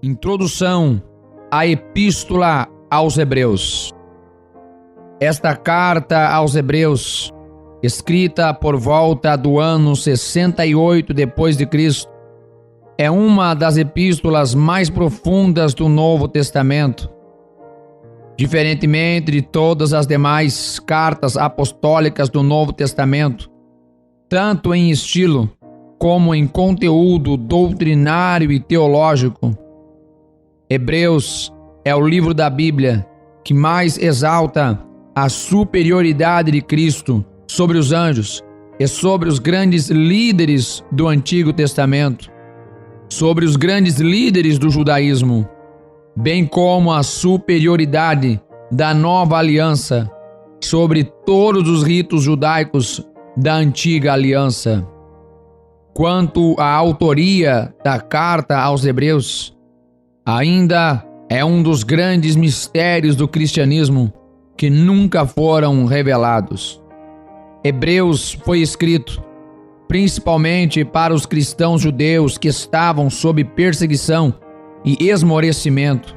Introdução à Epístola aos Hebreus. Esta carta aos Hebreus, escrita por volta do ano 68 depois de Cristo, é uma das epístolas mais profundas do Novo Testamento. Diferentemente de todas as demais cartas apostólicas do Novo Testamento, tanto em estilo como em conteúdo doutrinário e teológico, Hebreus é o livro da Bíblia que mais exalta a superioridade de Cristo sobre os anjos e sobre os grandes líderes do Antigo Testamento, sobre os grandes líderes do judaísmo, bem como a superioridade da nova aliança sobre todos os ritos judaicos da antiga aliança. Quanto à autoria da carta aos Hebreus, ainda é um dos grandes mistérios do cristianismo que nunca foram revelados. Hebreus foi escrito principalmente para os cristãos judeus que estavam sob perseguição e esmorecimento.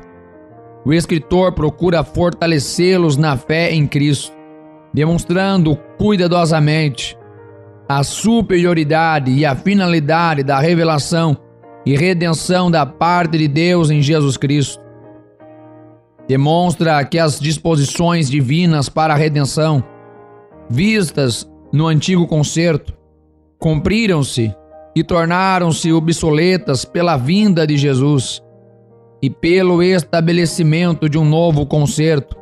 O escritor procura fortalecê-los na fé em Cristo, demonstrando cuidadosamente a superioridade e a finalidade da revelação e redenção da parte de Deus em Jesus Cristo. Demonstra que as disposições divinas para a redenção, vistas no antigo concerto, cumpriram-se e tornaram-se obsoletas pela vinda de Jesus e pelo estabelecimento de um novo concerto,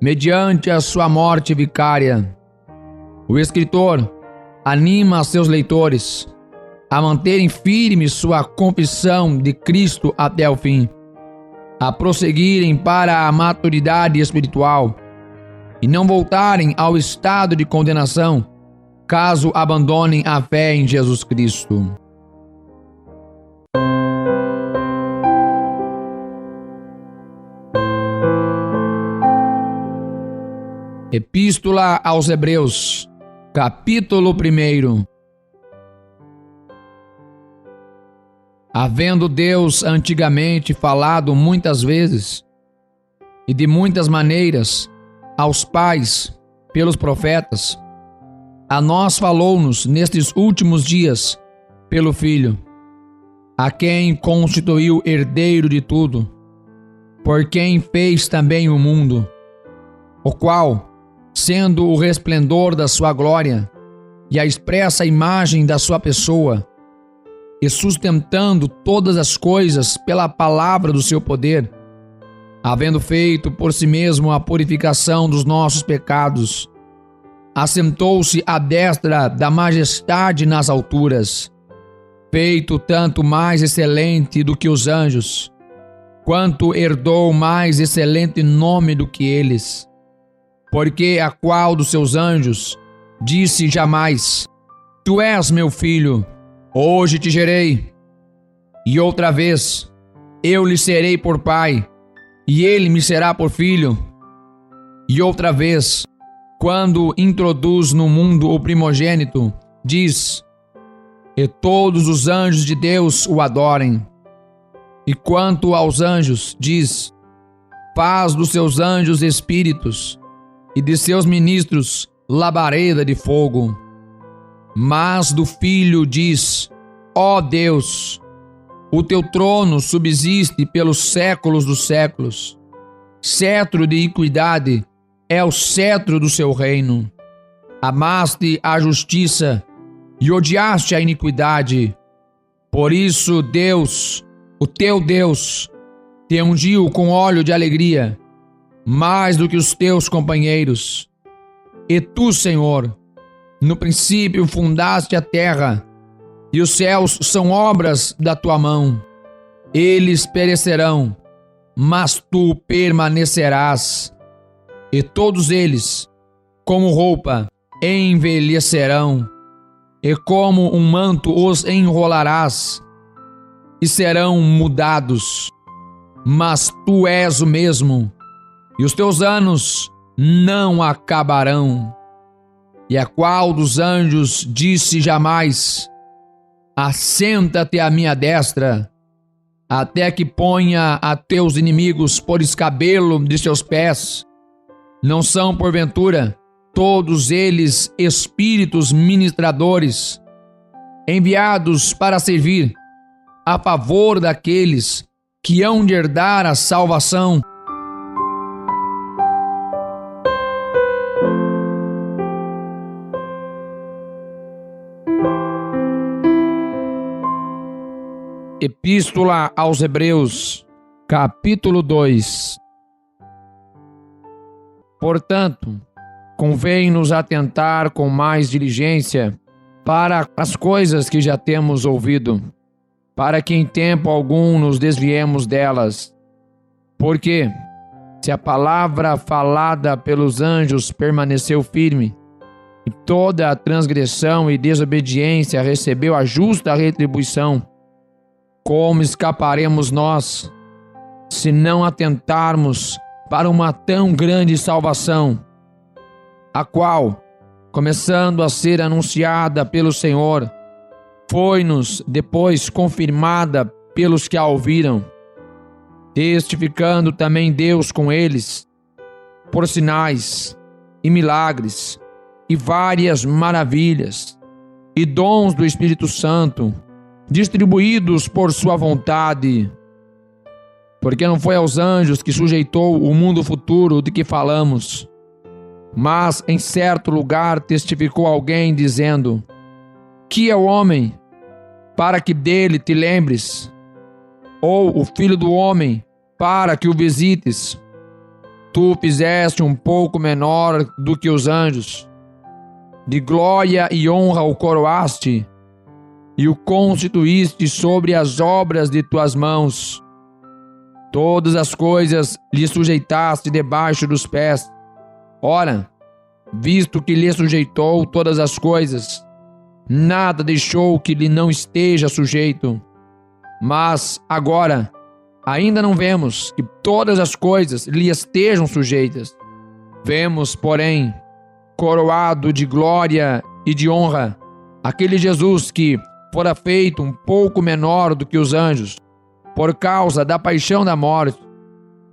mediante a sua morte vicária. O escritor anima seus leitores a manterem firme sua confissão de Cristo até o fim, a prosseguirem para a maturidade espiritual e não voltarem ao estado de condenação caso abandonem a fé em Jesus Cristo. Epístola aos Hebreus, capítulo 1. Havendo Deus antigamente falado muitas vezes e de muitas maneiras aos pais pelos profetas, a nós falou-nos nestes últimos dias pelo Filho, a quem constituiu herdeiro de tudo, por quem fez também o mundo, o qual, sendo o resplendor da sua glória e a expressa imagem da sua pessoa, e sustentando todas as coisas pela palavra do seu poder, havendo feito por si mesmo a purificação dos nossos pecados, assentou-se à destra da majestade nas alturas, feito tanto mais excelente do que os anjos, quanto herdou mais excelente nome do que eles. Porque a qual dos seus anjos disse jamais: Tu és meu filho, hoje te gerei. E outra vez, eu lhe serei por pai, e ele me será por filho. E outra vez, quando introduz no mundo o primogênito, diz: E todos os anjos de Deus o adorem. E quanto aos anjos, diz: Faz dos seus anjos espíritos, e de seus ministros labareda de fogo. Mas do Filho diz: Ó Deus, o teu trono subsiste pelos séculos dos séculos. Cetro de equidade é o cetro do seu reino. Amaste a justiça e odiaste a iniquidade. Por isso Deus, o teu Deus, te ungiu com óleo de alegria, mais do que os teus companheiros. E tu, Senhor, no princípio fundaste a terra, e os céus são obras da tua mão. Eles perecerão, mas tu permanecerás, e todos eles, como roupa, envelhecerão, e como um manto os enrolarás, e serão mudados. Mas tu és o mesmo, e os teus anos não acabarão. E a qual dos anjos disse jamais: Assenta-te à minha destra, até que ponha a teus inimigos por escabelo de seus pés. Não são, porventura, todos eles espíritos ministradores, enviados para servir a favor daqueles que hão de herdar a salvação? Epístola aos Hebreus, capítulo 2. Portanto, convém-nos atentar com mais diligência para as coisas que já temos ouvido, para que em tempo algum nos desviemos delas. Porque, se a palavra falada pelos anjos permaneceu firme, e toda a transgressão e desobediência recebeu a justa retribuição, como escaparemos nós, se não atentarmos para uma tão grande salvação, a qual, começando a ser anunciada pelo Senhor, foi-nos depois confirmada pelos que a ouviram, testificando também Deus com eles, por sinais e milagres e várias maravilhas e dons do Espírito Santo, distribuídos por sua vontade. Porque não foi aos anjos que sujeitou o mundo futuro de que falamos, mas em certo lugar testificou alguém dizendo: que é o homem, para que dele te lembres? Ou o filho do homem, para que o visites? Tu o fizeste um pouco menor do que os anjos, de glória e honra o coroaste, e o constituíste sobre as obras de tuas mãos. Todas as coisas lhe sujeitaste debaixo dos pés. Ora, visto que lhe sujeitou todas as coisas, nada deixou que lhe não esteja sujeito. Mas agora, ainda não vemos que todas as coisas lhe estejam sujeitas. Vemos, porém, coroado de glória e de honra, aquele Jesus que fora feito um pouco menor do que os anjos, por causa da paixão da morte,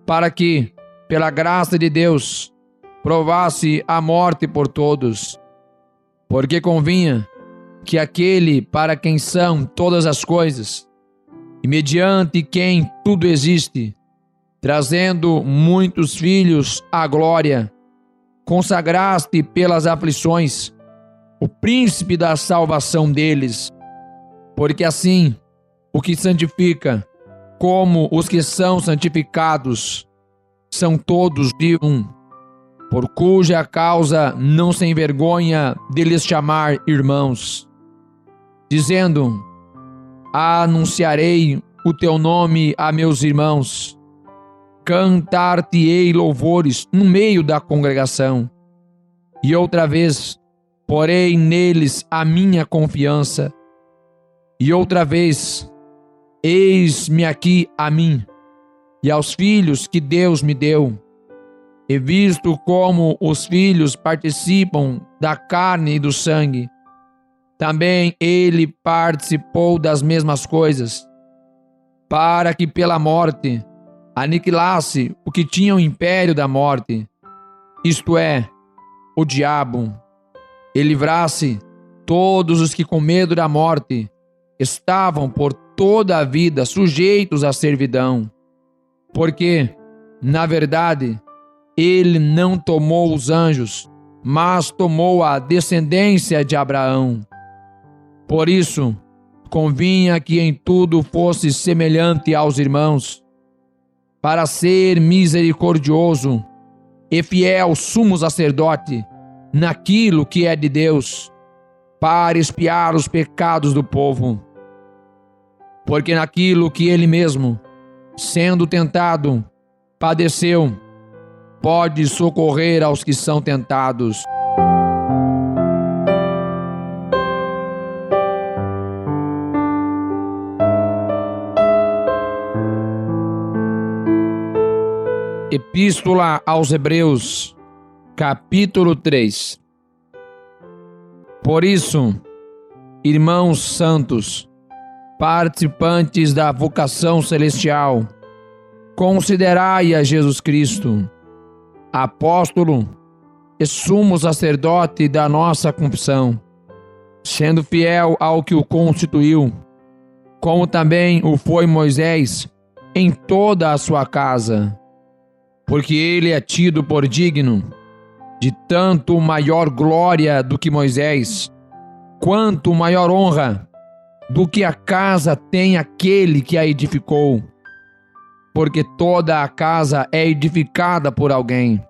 para que, pela graça de Deus, provasse a morte por todos. Porque convinha que aquele para quem são todas as coisas, e mediante quem tudo existe, trazendo muitos filhos à glória, consagraste pelas aflições o príncipe da salvação deles. Porque assim, o que santifica, como os que são santificados, são todos de um, por cuja causa não se envergonha de lhes chamar irmãos, dizendo: anunciarei o teu nome a meus irmãos, cantar-te-ei louvores no meio da congregação. E outra vez, porei neles a minha confiança. E outra vez, eis-me aqui a mim, e aos filhos que Deus me deu. E visto como os filhos participam da carne e do sangue, também ele participou das mesmas coisas, para que pela morte aniquilasse o que tinha o império da morte, isto é, o diabo, e livrasse todos os que com medo da morte estavam por toda a vida sujeitos à servidão. Porque, na verdade, ele não tomou os anjos, mas tomou a descendência de Abraão. Por isso, convinha que em tudo fosse semelhante aos irmãos, para ser misericordioso e fiel sumo sacerdote naquilo que é de Deus, para expiar os pecados do povo. Porque naquilo que ele mesmo, sendo tentado, padeceu, pode socorrer aos que são tentados. Epístola aos Hebreus, capítulo 3. Por isso, irmãos santos, participantes da vocação celestial, considerai a Jesus Cristo, apóstolo e sumo sacerdote da nossa confissão, sendo fiel ao que o constituiu, como também o foi Moisés em toda a sua casa, porque ele é tido por digno de tanto maior glória do que Moisés, quanto maior honra do que a casa tem aquele que a edificou, porque toda a casa é edificada por alguém,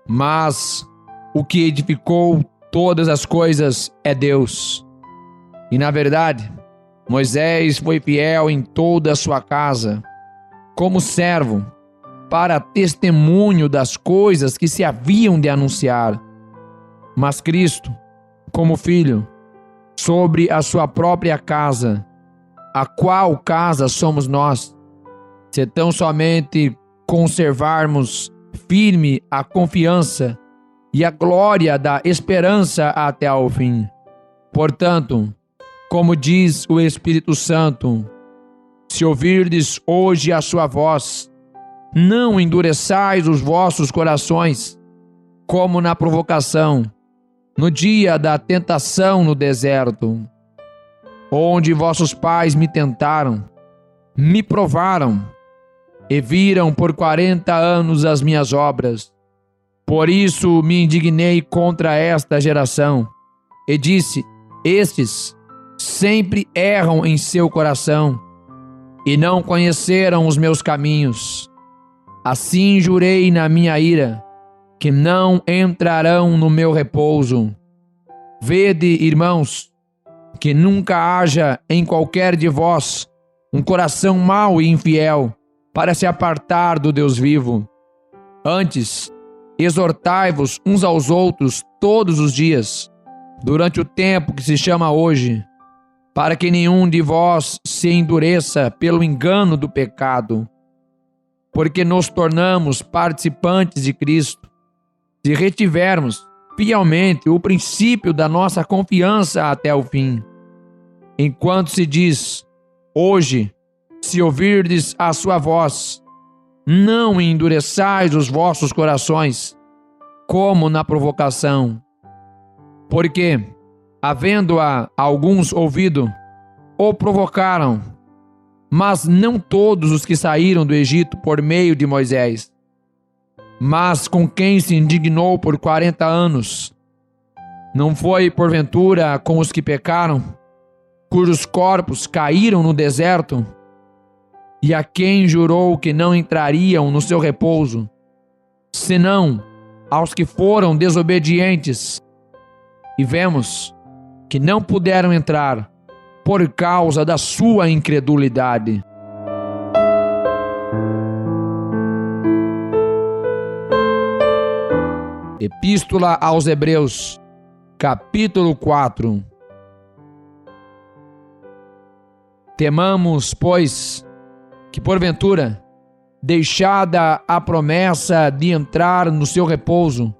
mas o que edificou todas as coisas é Deus. E na verdade, Moisés foi fiel em toda a sua casa, como servo, para testemunho das coisas que se haviam de anunciar. Mas Cristo, como filho, sobre a sua própria casa, a qual casa somos nós, se tão somente conservarmos firme a confiança e a glória da esperança até ao fim. Portanto, como diz o Espírito Santo, se ouvirdes hoje a sua voz, não endureçais os vossos corações, como na provocação, no dia da tentação no deserto, onde vossos pais me tentaram, me provaram, e viram por 40 anos as minhas obras. Por isso me indignei contra esta geração, e disse: estes sempre erram em seu coração, e não conheceram os meus caminhos. Assim jurei na minha ira, que não entrarão no meu repouso. Vede, irmãos, que nunca haja em qualquer de vós um coração mau e infiel, para se apartar do Deus vivo. Antes, exortai-vos uns aos outros todos os dias, durante o tempo que se chama hoje, para que nenhum de vós se endureça pelo engano do pecado, porque nos tornamos participantes de Cristo, se retivermos fielmente o princípio da nossa confiança até o fim. Enquanto se diz, hoje, se ouvirdes a sua voz, não endureçais os vossos corações, como na provocação. Porque, havendo-a alguns ouvido, o provocaram, mas não todos os que saíram do Egito por meio de Moisés, mas com quem se indignou por 40 anos. Não foi, porventura, com os que pecaram, cujos corpos caíram no deserto, e a quem jurou que não entrariam no seu repouso, senão aos que foram desobedientes. E vemos que não puderam entrar por causa da sua incredulidade. Epístola aos Hebreus, capítulo 4. Temamos, pois, que porventura, deixada a promessa de entrar no seu repouso,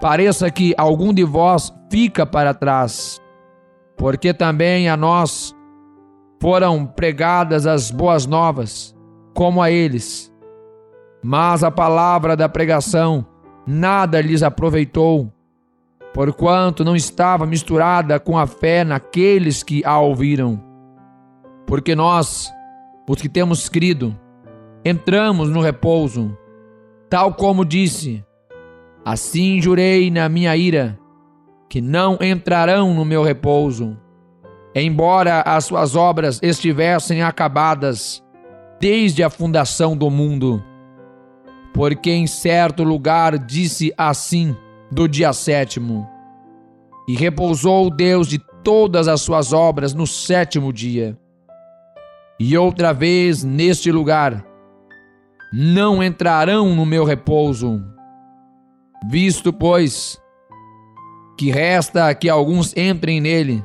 pareça que algum de vós fica para trás, porque também a nós foram pregadas as boas novas, como a eles. Mas a palavra da pregação nada lhes aproveitou, porquanto não estava misturada com a fé naqueles que a ouviram. Porque nós, os que temos crido, entramos no repouso, tal como disse: assim jurei na minha ira, que não entrarão no meu repouso, embora as suas obras estivessem acabadas desde a fundação do mundo. Porque em certo lugar disse assim do dia 7º, e repousou Deus de todas as suas obras no 7º dia. E outra vez neste lugar, não entrarão no meu repouso. Visto, pois, que resta que alguns entrem nele,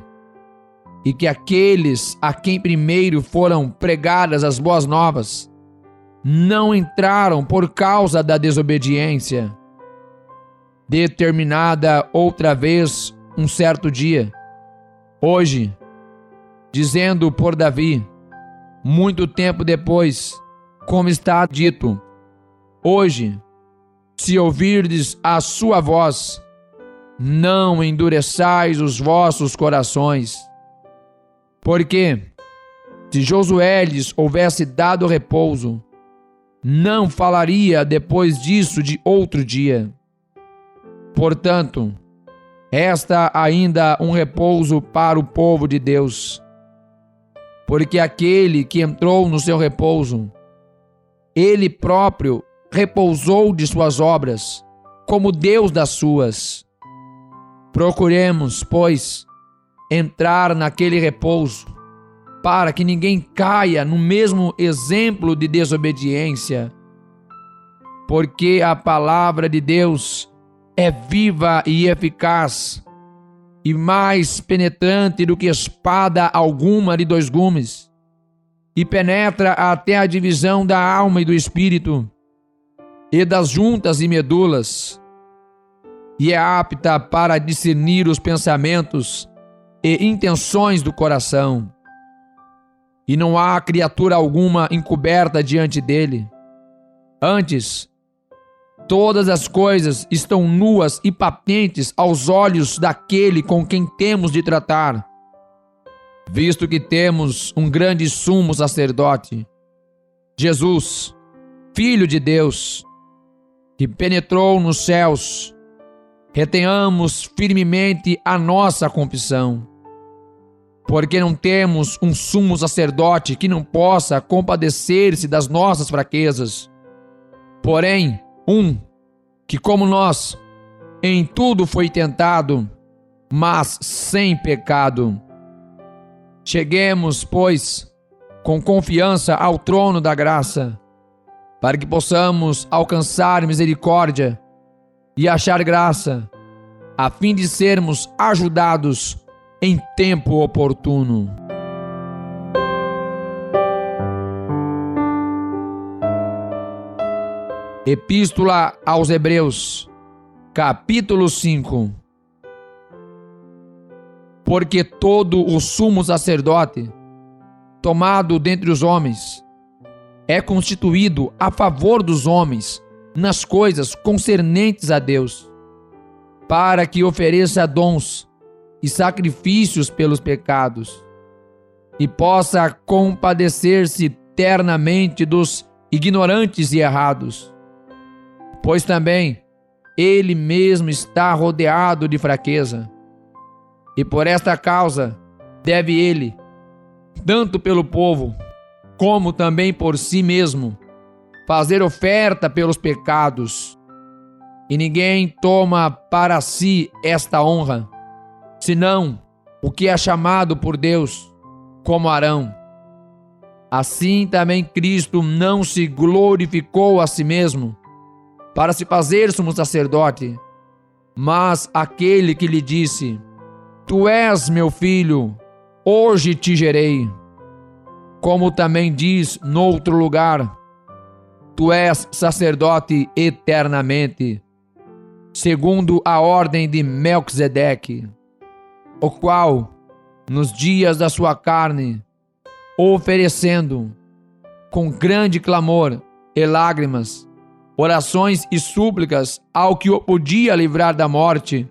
e que aqueles a quem primeiro foram pregadas as boas novas, não entraram por causa da desobediência, determinada outra vez um certo dia, hoje, dizendo por Davi, muito tempo depois, como está dito: hoje, se ouvirdes a sua voz, não endureçais os vossos corações. Porque, se Josué lhes houvesse dado repouso, não falaria depois disso de outro dia. Portanto, resta ainda um repouso para o povo de Deus. Porque aquele que entrou no seu repouso, ele próprio repousou de suas obras, como Deus das suas. Procuremos, pois, entrar naquele repouso, para que ninguém caia no mesmo exemplo de desobediência. Porque a palavra de Deus é viva e eficaz, e mais penetrante do que espada alguma de dois gumes, e penetra até a divisão da alma e do espírito, e das juntas e medulas, e é apta para discernir os pensamentos e intenções do coração. E não há criatura alguma encoberta diante dele. Antes, todas as coisas estão nuas e patentes aos olhos daquele com quem temos de tratar, visto que temos um grande sumo sacerdote, Jesus, Filho de Deus, que penetrou nos céus. Retenhamos firmemente a nossa confissão, porque não temos um sumo sacerdote que não possa compadecer-se das nossas fraquezas, porém que, como nós, em tudo foi tentado, mas sem pecado. Cheguemos, pois, com confiança ao trono da graça, para que possamos alcançar misericórdia e achar graça, a fim de sermos ajudados em tempo oportuno. Epístola aos Hebreus, capítulo 5. Porque todo o sumo sacerdote, tomado dentre os homens, é constituído a favor dos homens nas coisas concernentes a Deus, para que ofereça dons e sacrifícios pelos pecados, e possa compadecer-se ternamente dos ignorantes e errados. Pois também ele mesmo está rodeado de fraqueza, e por esta causa deve ele, tanto pelo povo, como também por si mesmo, fazer oferta pelos pecados. E ninguém toma para si esta honra, senão o que é chamado por Deus, como Arão. Assim também Cristo não se glorificou a si mesmo, para se fazer sumo sacerdote, mas aquele que lhe disse: Tu és meu filho, hoje te gerei. Como também diz noutro lugar: Tu és sacerdote eternamente, segundo a ordem de Melquisedeque, o qual, nos dias da sua carne, oferecendo, com grande clamor e lágrimas, orações e súplicas ao que o podia livrar da morte,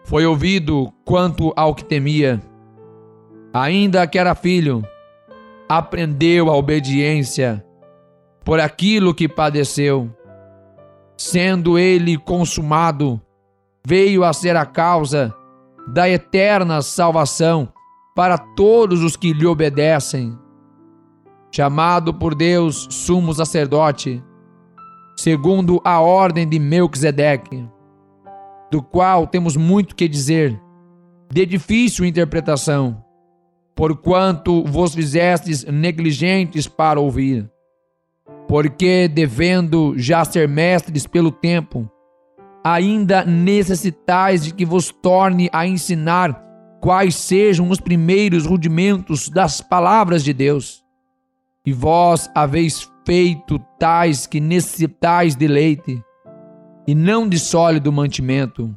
foi ouvido quanto ao que temia. Ainda que era filho, aprendeu a obediência por aquilo que padeceu. Sendo ele consumado, veio a ser a causa da eterna salvação para todos os que lhe obedecem. Chamado por Deus sumo sacerdote, segundo a ordem de Melquisedeque, do qual temos muito que dizer, de difícil interpretação, porquanto vos fizestes negligentes para ouvir. Porque, devendo já ser mestres pelo tempo, ainda necessitais de que vos torne a ensinar quais sejam os primeiros rudimentos das palavras de Deus. E vós haveis feito tais que necessitais de leite, e não de sólido mantimento.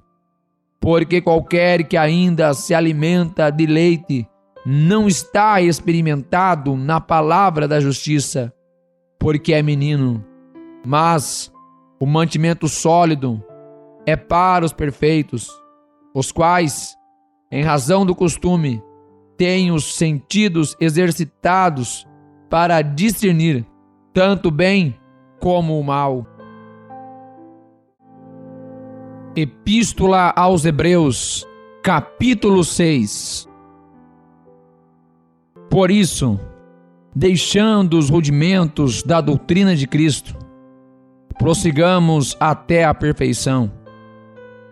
Porque qualquer que ainda se alimenta de leite não está experimentado na palavra da justiça, porque é menino, mas o mantimento sólido é para os perfeitos, os quais, em razão do costume, têm os sentidos exercitados para discernir tanto o bem como o mal. Epístola aos Hebreus, capítulo 6. Por isso, deixando os rudimentos da doutrina de Cristo, prossigamos até a perfeição,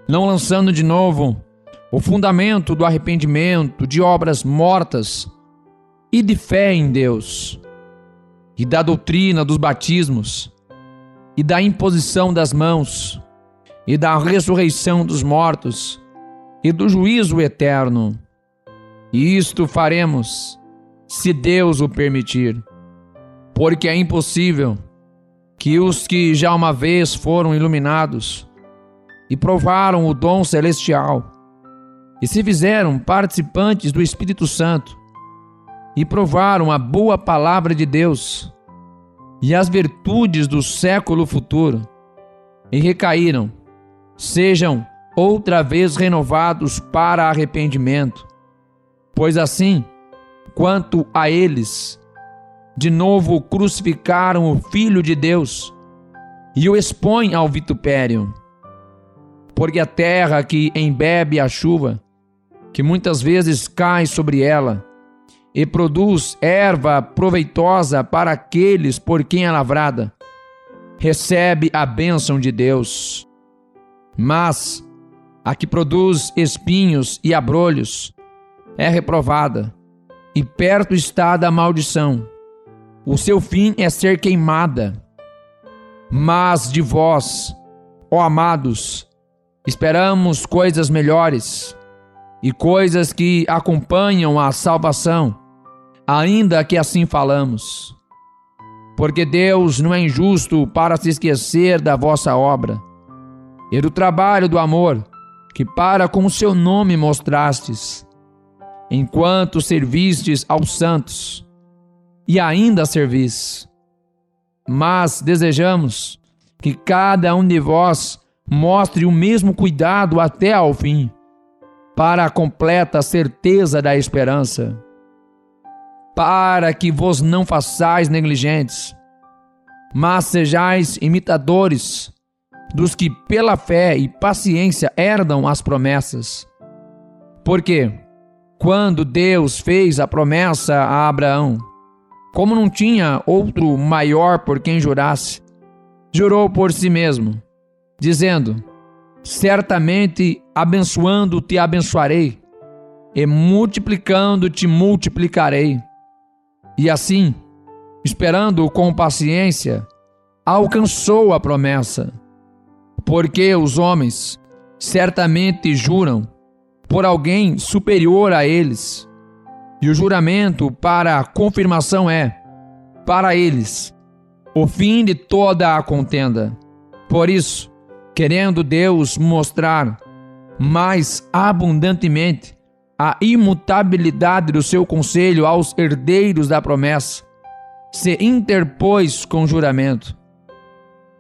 não lançando de novo o fundamento do arrependimento de obras mortas e de fé em Deus, e da doutrina dos batismos, e da imposição das mãos, e da ressurreição dos mortos, e do juízo eterno. E isto faremos, se Deus o permitir, porque é impossível que os que já uma vez foram iluminados e provaram o dom celestial e se fizeram participantes do Espírito Santo e provaram a boa palavra de Deus e as virtudes do século futuro e recaíram, sejam outra vez renovados para arrependimento, pois assim, quanto a eles, de novo crucificaram o Filho de Deus e o expõem ao vitupério. Porque a terra que embebe a chuva, que muitas vezes cai sobre ela, e produz erva proveitosa para aqueles por quem é lavrada, recebe a bênção de Deus. Mas a que produz espinhos e abrolhos é reprovada, e perto está da maldição. O seu fim é ser queimada. Mas de vós, ó amados, esperamos coisas melhores e coisas que acompanham a salvação, ainda que assim falamos. Porque Deus não é injusto para se esquecer da vossa obra e do trabalho do amor que para com o seu nome mostrastes, enquanto servistes aos santos, e ainda servis. Mas desejamos que cada um de vós mostre o mesmo cuidado até ao fim, para a completa certeza da esperança, para que vos não façais negligentes, mas sejais imitadores dos que pela fé e paciência herdam as promessas. Porque quando Deus fez a promessa a Abraão, como não tinha outro maior por quem jurasse, jurou por si mesmo, dizendo: certamente abençoando te abençoarei, e multiplicando te multiplicarei. E assim, esperando com paciência, alcançou a promessa. Porque os homens certamente juram por alguém superior a eles, e o juramento para a confirmação é, para eles, o fim de toda a contenda. Por isso, querendo Deus mostrar mais abundantemente a imutabilidade do seu conselho aos herdeiros da promessa, se interpôs com juramento,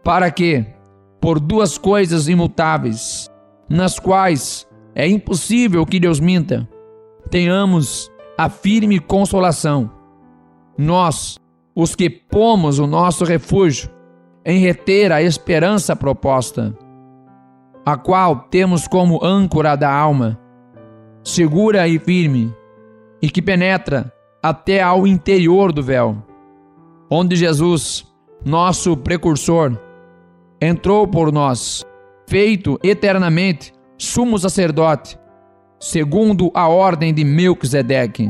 para que, por duas coisas imutáveis, nas quais é impossível que Deus minta, tenhamos a firme consolação, nós, os que pomos o nosso refúgio em reter a esperança proposta, a qual temos como âncora da alma, segura e firme, e que penetra até ao interior do véu, onde Jesus, nosso precursor, entrou por nós, feito eternamente sumo sacerdote, segundo a ordem de Melquisedeque.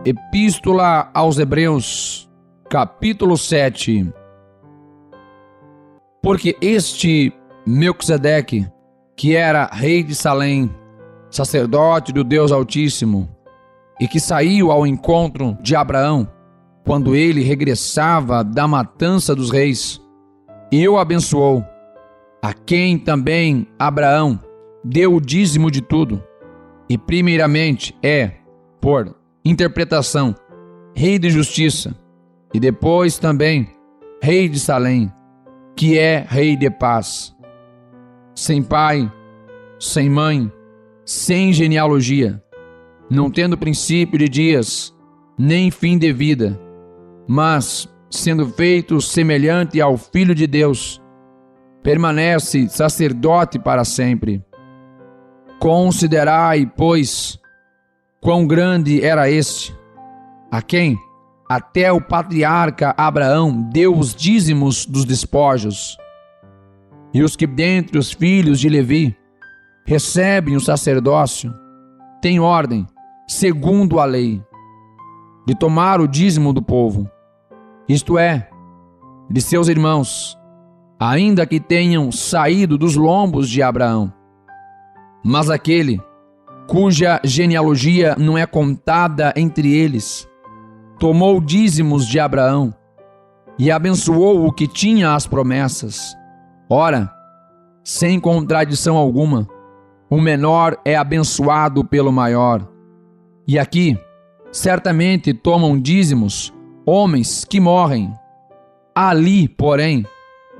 Epístola aos Hebreus, capítulo 7. Porque este Melquisedeque, que era rei de Salém, sacerdote do Deus Altíssimo, e que saiu ao encontro de Abraão, quando ele regressava da matança dos reis, e o abençoou, a quem também Abraão deu o dízimo de tudo, e primeiramente é, por interpretação, rei de justiça, e depois também rei de Salém, que é rei de paz. Sem pai, sem mãe, sem genealogia, não tendo princípio de dias, nem fim de vida, mas, sendo feito semelhante ao Filho de Deus, permanece sacerdote para sempre. Considerai, pois, quão grande era este, a quem até o patriarca Abraão deu os dízimos dos despojos, e os que dentre os filhos de Levi recebem o sacerdócio têm ordem, segundo a lei, de tomar o dízimo do povo, isto é, de seus irmãos, ainda que tenham saído dos lombos de Abraão. Mas aquele cuja genealogia não é contada entre eles, tomou dízimos de Abraão e abençoou o que tinha as promessas. Ora, sem contradição alguma, o menor é abençoado pelo maior. E aqui, certamente tomam dízimos homens que morrem. Ali, porém,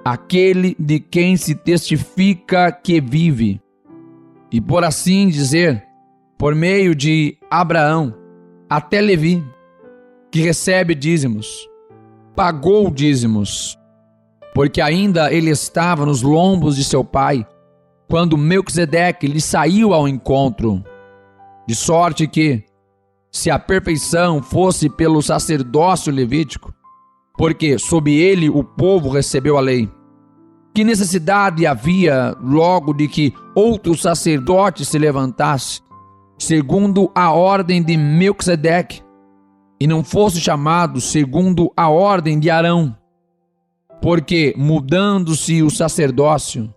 aquele de quem se testifica que vive. E por assim dizer, por meio de Abraão, até Levi, que recebe dízimos, pagou dízimos, porque ainda ele estava nos lombos de seu pai, quando Melquisedeque lhe saiu ao encontro, de sorte que, se a perfeição fosse pelo sacerdócio levítico, porque sob ele o povo recebeu a lei, que necessidade havia logo de que outro sacerdote se levantasse, segundo a ordem de Melquisedeque, e não fosse chamado segundo a ordem de Arão? Porque, mudando-se o sacerdócio,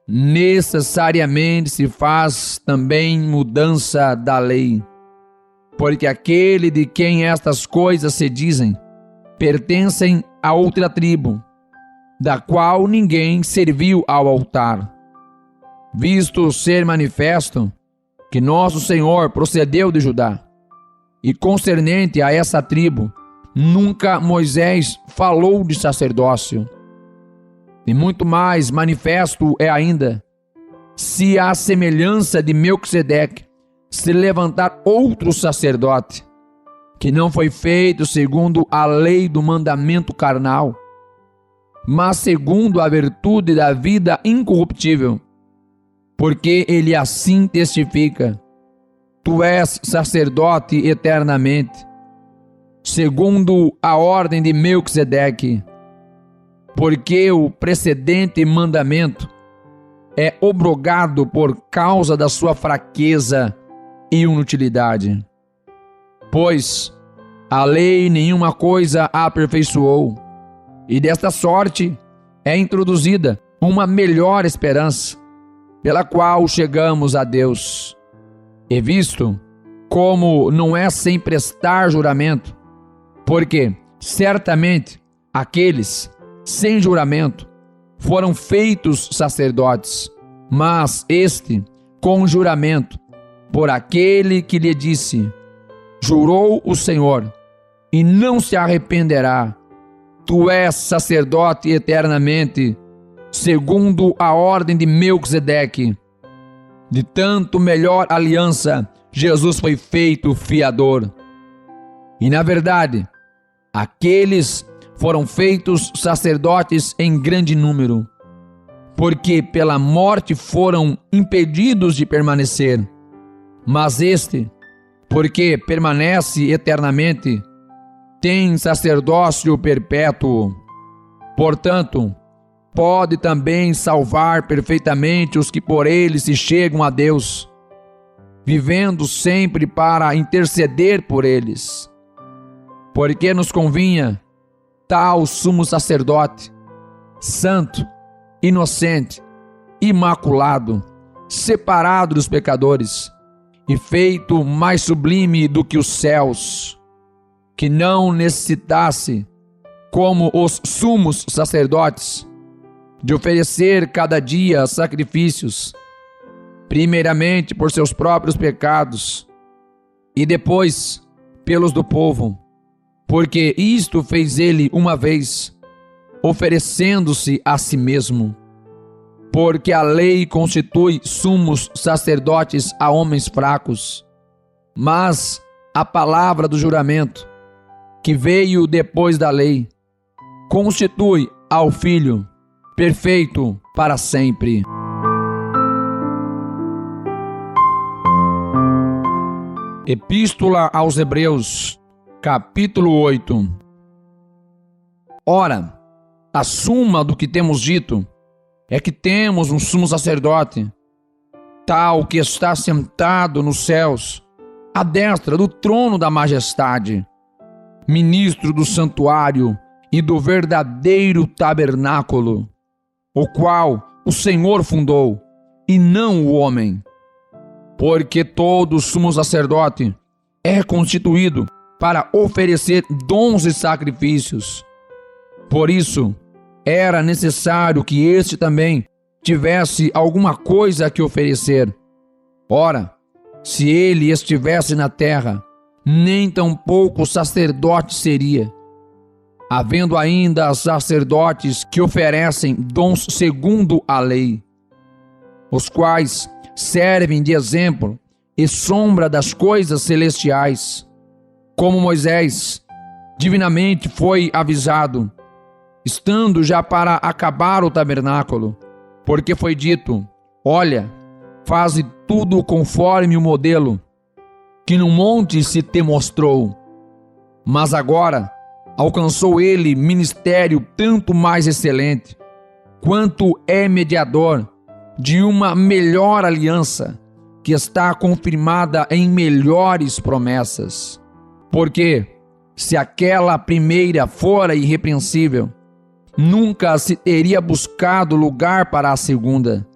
necessariamente se faz também mudança da lei. Porque aquele de quem estas coisas se dizem, pertencem a outra tribo, da qual ninguém serviu ao altar. Visto ser manifesto que nosso Senhor procedeu de Judá, e concernente a essa tribo, nunca Moisés falou de sacerdócio. E muito mais manifesto é ainda, se à semelhança de Melquisedeque se levantar outro sacerdote, que não foi feito segundo a lei do mandamento carnal, mas segundo a virtude da vida incorruptível, porque ele assim testifica: tu és sacerdote eternamente, segundo a ordem de Melquisedeque, porque o precedente mandamento é obrogado por causa da sua fraqueza e inutilidade. Pois a lei nenhuma coisa aperfeiçoou, e desta sorte é introduzida uma melhor esperança, pela qual chegamos a Deus. E visto como não é sem prestar juramento, porque certamente aqueles sem juramento foram feitos sacerdotes, mas este com juramento, por aquele que lhe disse: jurou o Senhor, e não se arrependerá, tu és sacerdote eternamente, segundo a ordem de Melquisedeque. De tanto melhor aliança, Jesus foi feito fiador. E na verdade, aqueles foram feitos sacerdotes em grande número, porque pela morte foram impedidos de permanecer. Mas este, porque permanece eternamente, tem sacerdócio perpétuo. Portanto, pode também salvar perfeitamente os que por ele se chegam a Deus, vivendo sempre para interceder por eles. Porque nos convinha tal sumo sacerdote, santo, inocente, imaculado, separado dos pecadores e feito mais sublime do que os céus, que não necessitasse, como os sumos sacerdotes, de oferecer cada dia sacrifícios, primeiramente por seus próprios pecados e depois pelos do povo, porque isto fez ele uma vez, oferecendo-se a si mesmo. Porque a lei constitui sumos sacerdotes a homens fracos, mas a palavra do juramento, que veio depois da lei, constitui ao Filho perfeito para sempre. Epístola aos Hebreus, capítulo 8. Ora, a suma do que temos dito é que temos um sumo sacerdote, tal que está sentado nos céus, à destra do trono da majestade, ministro do santuário e do verdadeiro tabernáculo, o qual o Senhor fundou, e não o homem. Porque todo sumo sacerdote é constituído para oferecer dons e sacrifícios. Por isso, era necessário que este também tivesse alguma coisa que oferecer. Ora, se ele estivesse na terra, nem tampouco sacerdote seria, havendo ainda sacerdotes que oferecem dons segundo a lei, os quais servem de exemplo e sombra das coisas celestiais, como Moisés divinamente foi avisado, estando já para acabar o tabernáculo, porque foi dito: olha, faze tudo conforme o modelo que no monte se te mostrou. Mas agora alcançou ele ministério tanto mais excelente, quanto é mediador de uma melhor aliança, que está confirmada em melhores promessas. Porque se aquela primeira fora irrepreensível, nunca se teria buscado lugar para a segunda.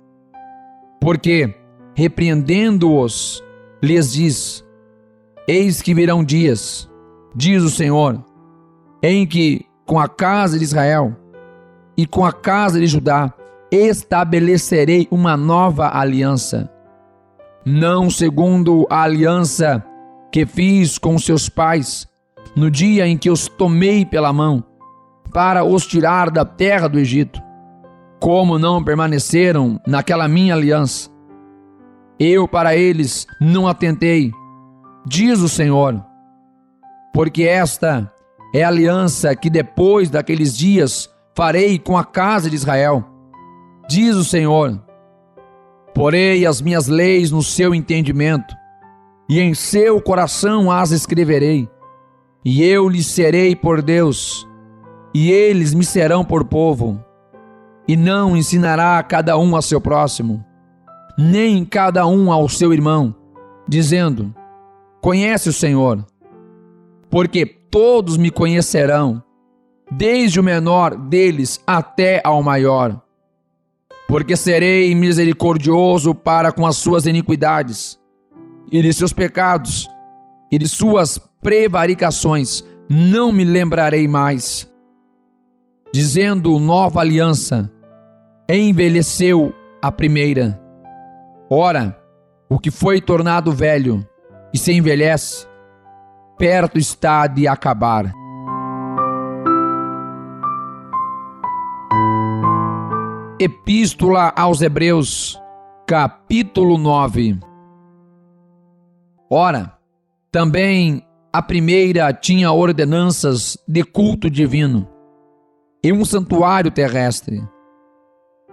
Porque, repreendendo-os, lhes diz: eis que virão dias, diz o Senhor, em que com a casa de Israel e com a casa de Judá estabelecerei uma nova aliança, não segundo a aliança que fiz com seus pais no dia em que os tomei pela mão para os tirar da terra do Egito, como não permaneceram naquela minha aliança. Eu para eles não atentei, diz o Senhor, porque esta é a aliança que depois daqueles dias farei com a casa de Israel, diz o Senhor. Porei as minhas leis no seu entendimento, e em seu coração as escreverei, e eu lhes serei por Deus, e eles me serão por povo. E não ensinará cada um a seu próximo, nem cada um ao seu irmão, dizendo: conhece o Senhor, porque todos me conhecerão, desde o menor deles até ao maior. Porque serei misericordioso para com as suas iniquidades, e de seus pecados, e de suas prevaricações não me lembrarei mais. Dizendo nova aliança, envelheceu a primeira. Ora, o que foi tornado velho e se envelhece, perto está de acabar. Epístola aos Hebreus, capítulo 9. Ora, também a primeira tinha ordenanças de culto divino e um santuário terrestre,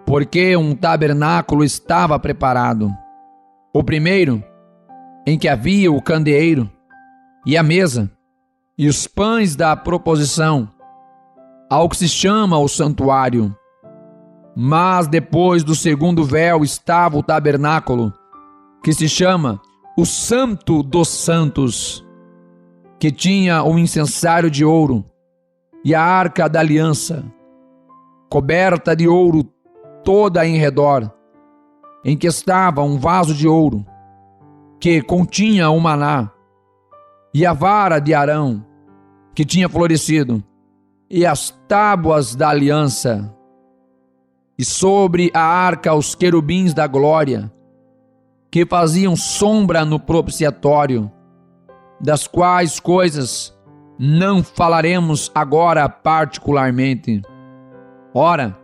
porque um tabernáculo estava preparado. O primeiro, em que havia o candeeiro e a mesa e os pães da proposição, ao que se chama o santuário. Mas depois do segundo véu estava o tabernáculo, que se chama o Santo dos Santos, que tinha um incensário de ouro e a arca da aliança, coberta de ouro toda em redor, em que estava um vaso de ouro, que continha o maná, e a vara de Arão, que tinha florescido, e as tábuas da aliança, e sobre a arca os querubins da glória, que faziam sombra no propiciatório, das quais coisas não falaremos agora particularmente. Ora,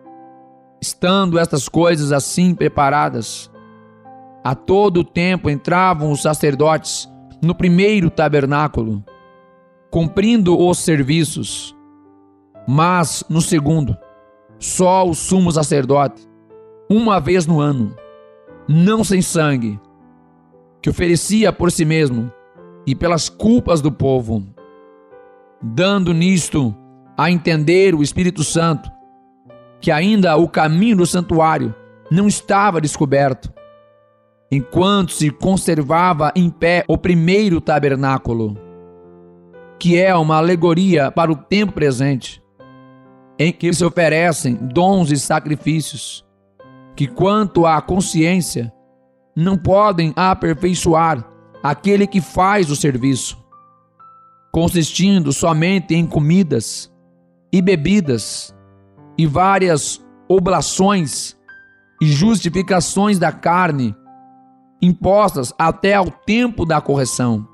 estando estas coisas assim preparadas, a todo tempo entravam os sacerdotes no primeiro tabernáculo, cumprindo os serviços, mas no segundo, só o sumo sacerdote, uma vez no ano, não sem sangue, que oferecia por si mesmo e pelas culpas do povo, dando nisto a entender o Espírito Santo, que ainda o caminho do santuário não estava descoberto, enquanto se conservava em pé o primeiro tabernáculo, que é uma alegoria para o tempo presente, em que se oferecem dons e sacrifícios, que quanto à consciência, não podem aperfeiçoar aquele que faz o serviço, consistindo somente em comidas e bebidas e várias oblações e justificações da carne, impostas até ao tempo da correção.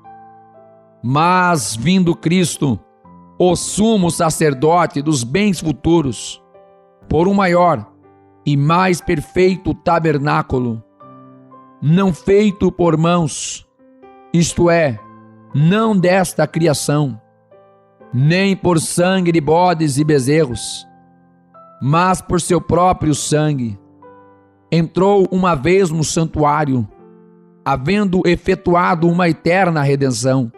Mas, vindo Cristo, o sumo sacerdote dos bens futuros, por um maior e mais perfeito tabernáculo, não feito por mãos, isto é, não desta criação, nem por sangue de bodes e bezerros, mas por seu próprio sangue, entrou uma vez no santuário, havendo efetuado uma eterna redenção.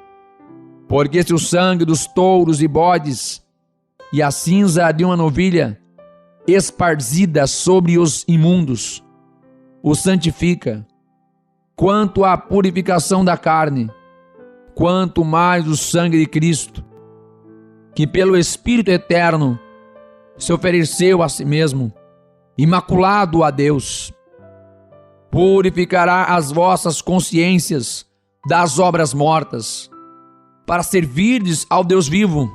Porque se o sangue dos touros e bodes e a cinza de uma novilha esparzida sobre os imundos o santifica, quanto à purificação da carne, quanto mais o sangue de Cristo, que pelo Espírito eterno se ofereceu a si mesmo, imaculado a Deus, purificará as vossas consciências das obras mortas, para servirdes ao Deus vivo,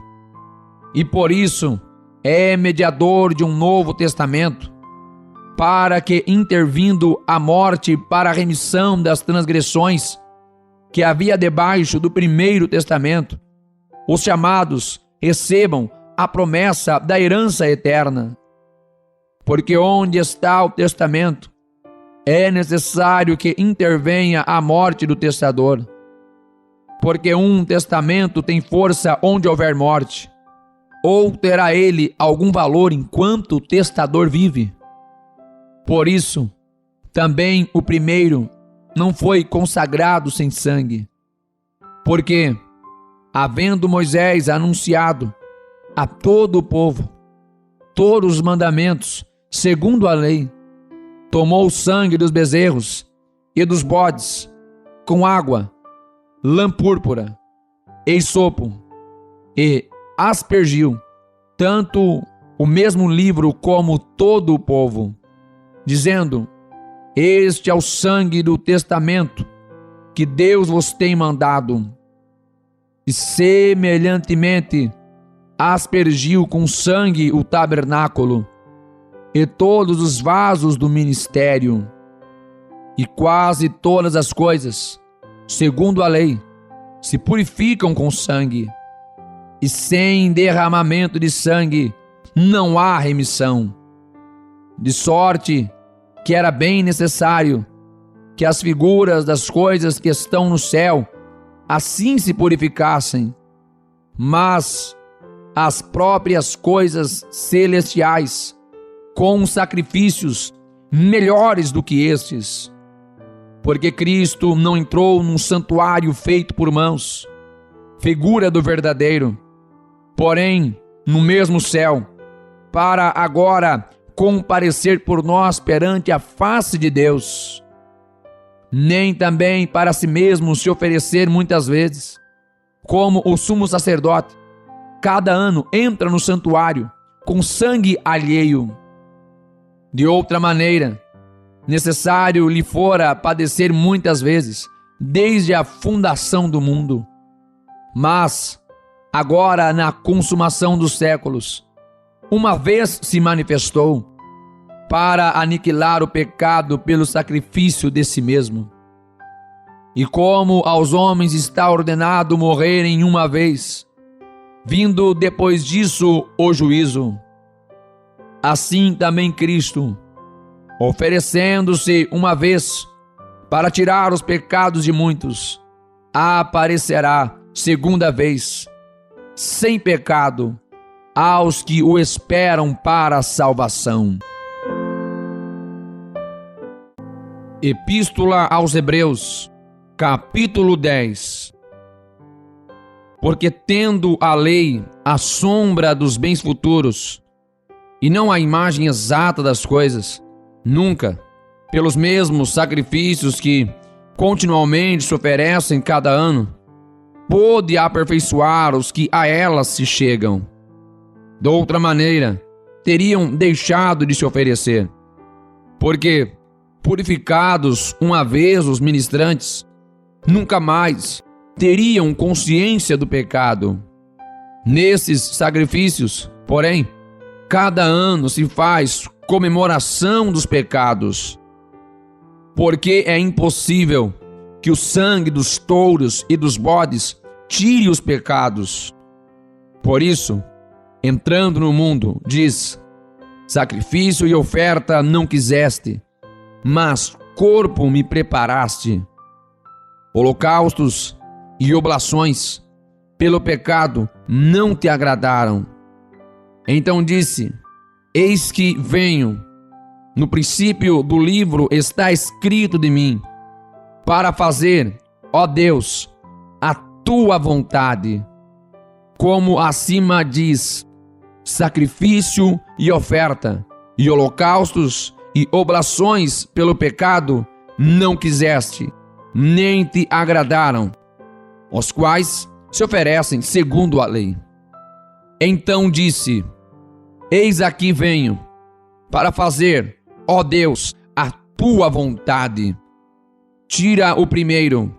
e por isso é mediador de um novo testamento, para que, intervindo a morte para a remissão das transgressões que havia debaixo do primeiro testamento, os chamados recebam a promessa da herança eterna. Porque onde está o testamento, é necessário que intervenha a morte do testador. Porque um testamento tem força onde houver morte, ou terá ele algum valor enquanto o testador vive? Por isso, também o primeiro não foi consagrado sem sangue. Porque, havendo Moisés anunciado a todo o povo todos os mandamentos segundo a lei, tomou o sangue dos bezerros e dos bodes com água, lã púrpura e sopo, e aspergiu tanto o mesmo livro como todo o povo, dizendo: este é o sangue do testamento que Deus vos tem mandado. E semelhantemente aspergiu com sangue o tabernáculo e todos os vasos do ministério, e quase todas as coisas, segundo a lei, se purificam com sangue, e sem derramamento de sangue não há remissão. De sorte que era bem necessário que as figuras das coisas que estão no céu assim se purificassem, mas as próprias coisas celestiais com sacrifícios melhores do que estes. Porque Cristo não entrou num santuário feito por mãos, figura do verdadeiro, porém no mesmo céu, para agora comparecer por nós perante a face de Deus, nem também para si mesmo se oferecer muitas vezes, como o sumo sacerdote cada ano entra no santuário com sangue alheio. De outra maneira, necessário lhe fora padecer muitas vezes, desde a fundação do mundo. Mas, agora na consumação dos séculos, uma vez se manifestou, para aniquilar o pecado pelo sacrifício de si mesmo, E como aos homens está ordenado morrerem uma vez, vindo depois disso o juízo, assim também Cristo, oferecendo-se uma vez para tirar os pecados de muitos, aparecerá segunda vez, sem pecado, aos que o esperam para a salvação. Epístola aos Hebreus, capítulo 10. Porque tendo a lei a sombra dos bens futuros, e não a imagem exata das coisas, nunca, pelos mesmos sacrifícios que continuamente se oferecem cada ano, pôde aperfeiçoar os que a elas se chegam. De outra maneira, teriam deixado de se oferecer, porque, purificados uma vez os ministrantes, nunca mais teriam consciência do pecado. Nesses sacrifícios, porém, cada ano se faz comemoração dos pecados, porque é impossível que o sangue dos touros e dos bodes tire os pecados. Por isso, entrando no mundo, diz: sacrifício e oferta não quiseste, mas corpo me preparaste. Holocaustos e oblações pelo pecado não te agradaram. Então disse: eis que venho. No princípio do livro está escrito de mim, para fazer, ó Deus, a tua vontade. Como acima diz: sacrifício e oferta, e holocaustos e oblações pelo pecado não quiseste, nem te agradaram, os quais se oferecem segundo a lei. Então disse: eis aqui venho, para fazer, ó Deus, a tua vontade. Tira o primeiro,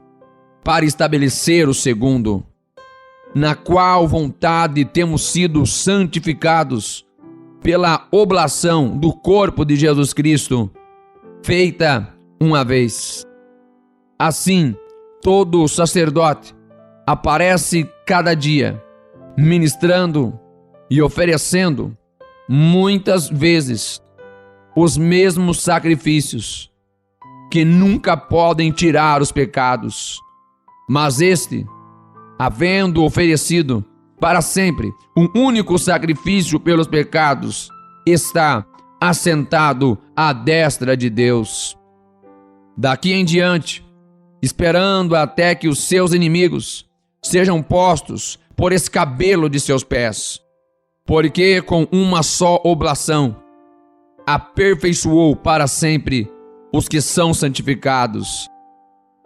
para estabelecer o segundo, na qual vontade temos sido santificados pela oblação do corpo de Jesus Cristo, feita uma vez. Assim, todo sacerdote aparece cada dia, ministrando e oferecendo muitas vezes os mesmos sacrifícios, que nunca podem tirar os pecados. Mas este, havendo oferecido para sempre um único sacrifício pelos pecados, está assentado à destra de Deus. Daqui em diante, esperando até que os seus inimigos sejam postos por escabelo de seus pés, porque com uma só oblação aperfeiçoou para sempre os que são santificados.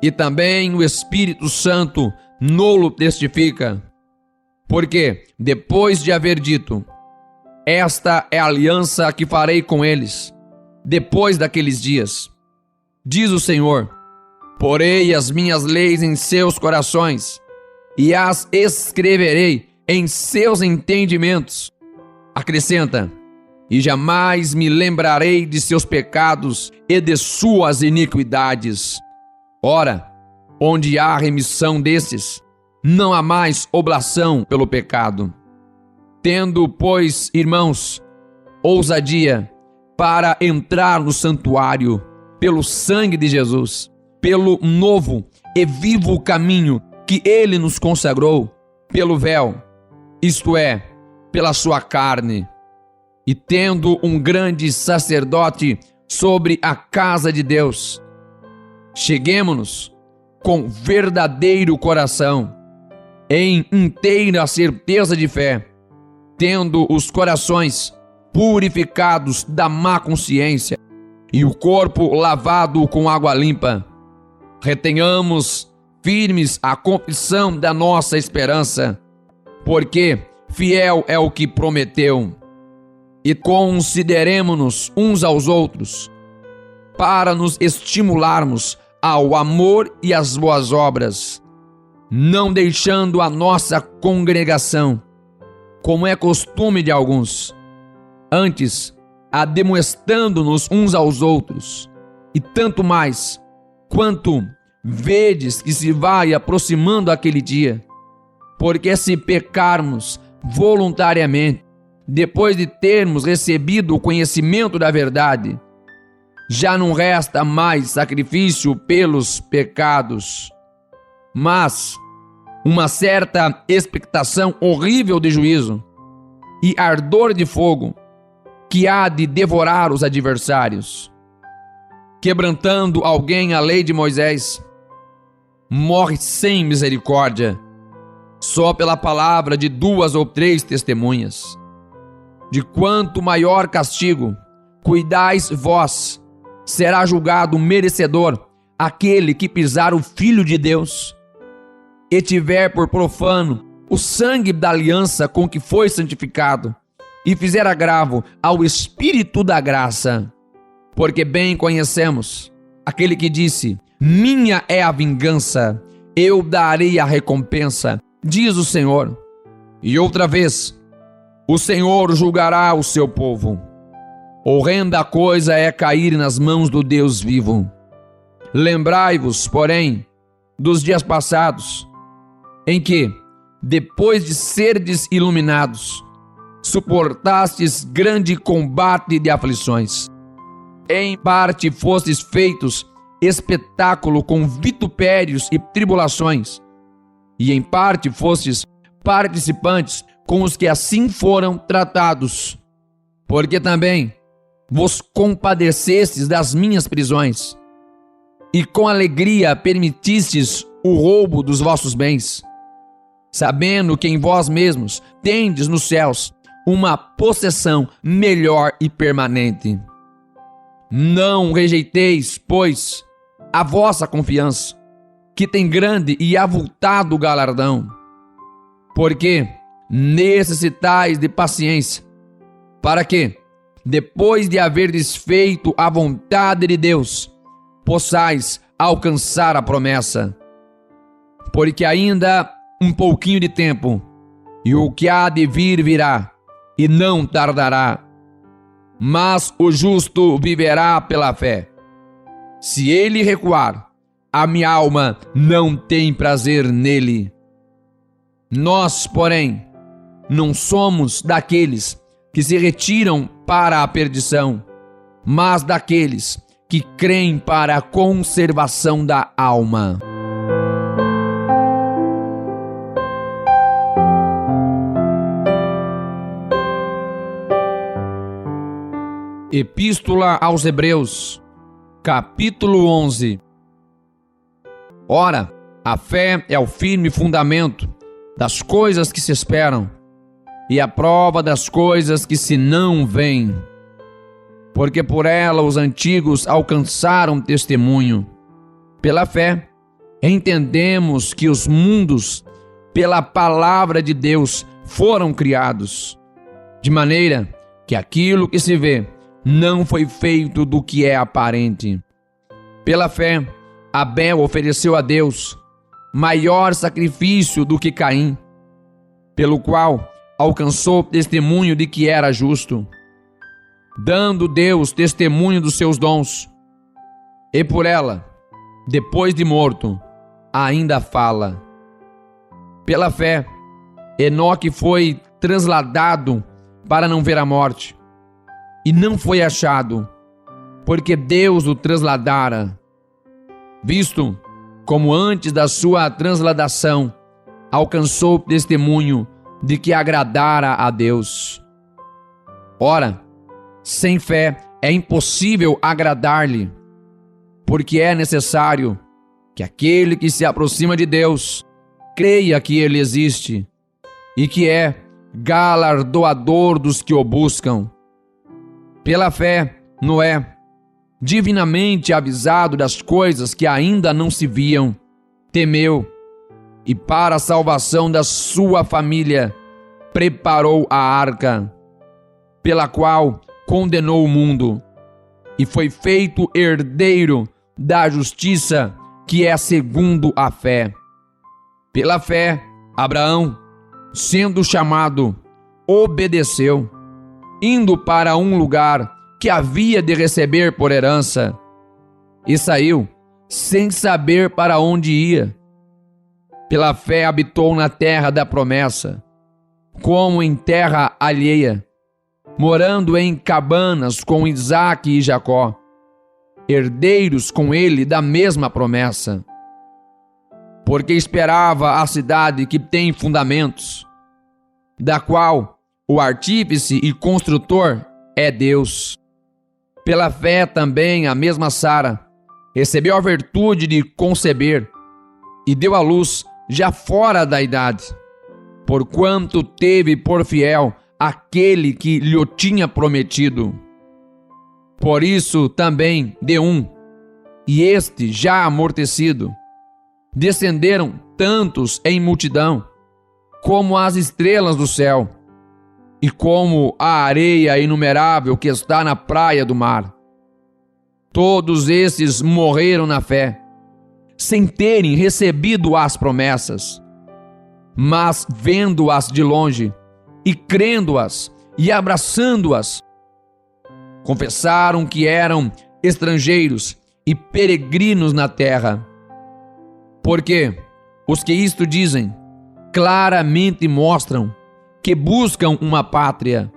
E também o Espírito Santo nolo testifica, porque depois de haver dito: esta é a aliança que farei com eles, depois daqueles dias, diz o Senhor, porei as minhas leis em seus corações, e as escreverei em seus entendimentos. Acrescenta: e jamais me lembrarei de seus pecados e de suas iniquidades. Ora, onde há remissão destes, não há mais oblação pelo pecado. Tendo, pois, irmãos, ousadia para entrar no santuário pelo sangue de Jesus, pelo novo e vivo caminho que ele nos consagrou, pelo véu, isto é, pela sua carne. E tendo um grande sacerdote sobre a casa de Deus, cheguemo-nos com verdadeiro coração, em inteira certeza de fé, tendo os corações purificados da má consciência e o corpo lavado com água limpa. Retenhamos firmes a confissão da nossa esperança, porque fiel é o que prometeu. E consideremo-nos uns aos outros, para nos estimularmos ao amor e às boas obras, não deixando a nossa congregação, como é costume de alguns, antes ademoestando-nos uns aos outros, e tanto mais, quanto vedes que se vai aproximando aquele dia, porque se pecarmos voluntariamente, depois de termos recebido o conhecimento da verdade, já não resta mais sacrifício pelos pecados, mas uma certa expectação horrível de juízo e ardor de fogo que há de devorar os adversários. Quebrantando alguém a lei de Moisés, morre sem misericórdia, só pela palavra de 2 ou 3 testemunhas. De quanto maior castigo cuidais vós, será julgado merecedor aquele que pisar o Filho de Deus e tiver por profano o sangue da aliança com que foi santificado e fizer agravo ao Espírito da graça. Porque bem conhecemos aquele que disse: minha é a vingança, eu darei a recompensa, diz o Senhor. E outra vez, o Senhor julgará o seu povo. Horrenda coisa é cair nas mãos do Deus vivo. Lembrai-vos, porém, dos dias passados, em que, depois de serdes iluminados, suportastes grande combate de aflições. Em parte fostes feitos espetáculo com vitupérios e tribulações, e em parte fostes participantes com os que assim foram tratados. Porque também vos compadecestes das minhas prisões, e com alegria permitistes o roubo dos vossos bens, sabendo que em vós mesmos tendes nos céus uma possessão melhor e permanente. Não rejeiteis, pois, a vossa confiança, que tem grande e avultado galardão, porque necessitais de paciência, para que, depois de haverdes feito a vontade de Deus, possais alcançar a promessa. Porque ainda um pouquinho de tempo, e o que há de vir virá, e não tardará. Mas o justo viverá pela fé. Se ele recuar, a minha alma não tem prazer nele. Nós, porém, não somos daqueles que se retiram para a perdição, mas daqueles que creem para a conservação da alma. Epístola aos Hebreus, capítulo 11. Ora, a fé é o firme fundamento das coisas que se esperam e a prova das coisas que se não veem. Porque por ela os antigos alcançaram testemunho. Pela fé, entendemos que os mundos, pela palavra de Deus, foram criados, de maneira que aquilo que se vê não foi feito do que é aparente. Pela fé, Abel ofereceu a Deus maior sacrifício do que Caim, pelo qual alcançou testemunho de que era justo, dando Deus testemunho dos seus dons. E por ela, depois de morto, ainda fala. Pela fé, Enoque foi transladado para não ver a morte, e não foi achado, porque Deus o transladara, visto como antes da sua transladação alcançou testemunho de que agradara a Deus. Ora, sem fé é impossível agradar-lhe, porque é necessário que aquele que se aproxima de Deus creia que ele existe e que é galardoador dos que o buscam. Pela fé, Noé, divinamente avisado das coisas que ainda não se viam, temeu e para a salvação da sua família preparou a arca, pela qual condenou o mundo e foi feito herdeiro da justiça que é segundo a fé. Pela fé, Abraão, sendo chamado, obedeceu, indo para um lugar que havia de receber por herança, e saiu sem saber para onde ia. Pela fé habitou na terra da promessa, como em terra alheia, morando em cabanas com Isaque e Jacó, herdeiros com ele da mesma promessa. Porque esperava a cidade que tem fundamentos, da qual o artífice e construtor é Deus. Pela fé também a mesma Sara recebeu a virtude de conceber e deu à luz já fora da idade, porquanto teve por fiel aquele que lhe tinha prometido. Por isso também de um, e este já amortecido, descenderam tantos em multidão, como as estrelas do céu, e como a areia inumerável que está na praia do mar. Todos esses morreram na fé, sem terem recebido as promessas, mas vendo-as de longe, e crendo-as, e abraçando-as, confessaram que eram estrangeiros e peregrinos na terra. Porque os que isto dizem, claramente mostram que buscam uma pátria.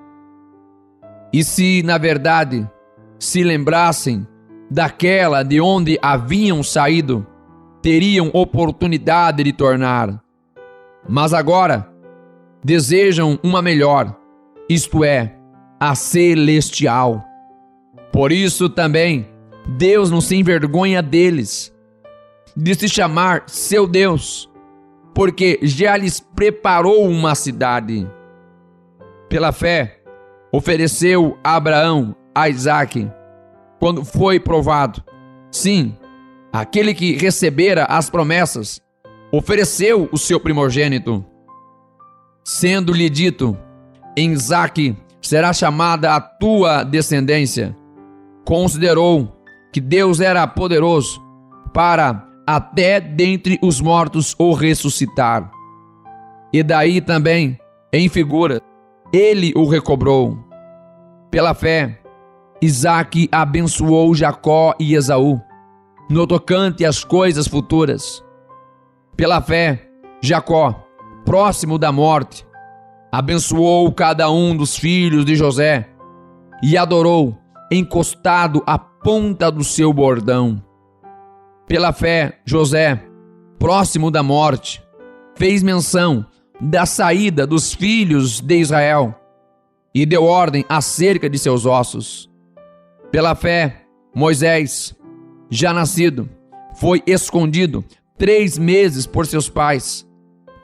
E se, na verdade, se lembrassem daquela de onde haviam saído, teriam oportunidade de tornar. Mas agora desejam uma melhor, isto é, a celestial. Por isso também Deus não se envergonha deles, de se chamar seu Deus, porque já lhes preparou uma cidade. Pela fé, ofereceu a Abraão a Isaque, quando foi provado. Sim, aquele que recebera as promessas, ofereceu o seu primogênito. Sendo-lhe dito, em Isaque será chamada a tua descendência, considerou que Deus era poderoso para até dentre os mortos o ressuscitar. E daí também, em figura, ele o recobrou. Pela fé, Isaque abençoou Jacó e Esaú, no tocante às coisas futuras. Pela fé, Jacó, próximo da morte, abençoou cada um dos filhos de José e adorou, encostado à ponta do seu bordão. Pela fé, José, próximo da morte, fez menção da saída dos filhos de Israel e deu ordem acerca de seus ossos. Pela fé, Moisés, já nascido, foi escondido 3 meses por seus pais,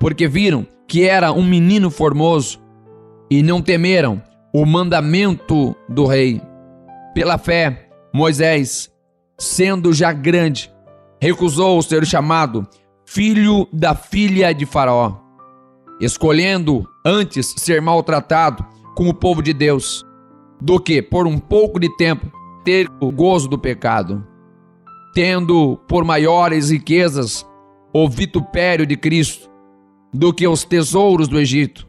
porque viram que era um menino formoso e não temeram o mandamento do rei. Pela fé, Moisés, sendo já grande, recusou ser chamado filho da filha de Faraó, escolhendo antes ser maltratado com o povo de Deus, do que por um pouco de tempo ter o gozo do pecado, tendo por maiores riquezas o vitupério de Cristo do que os tesouros do Egito,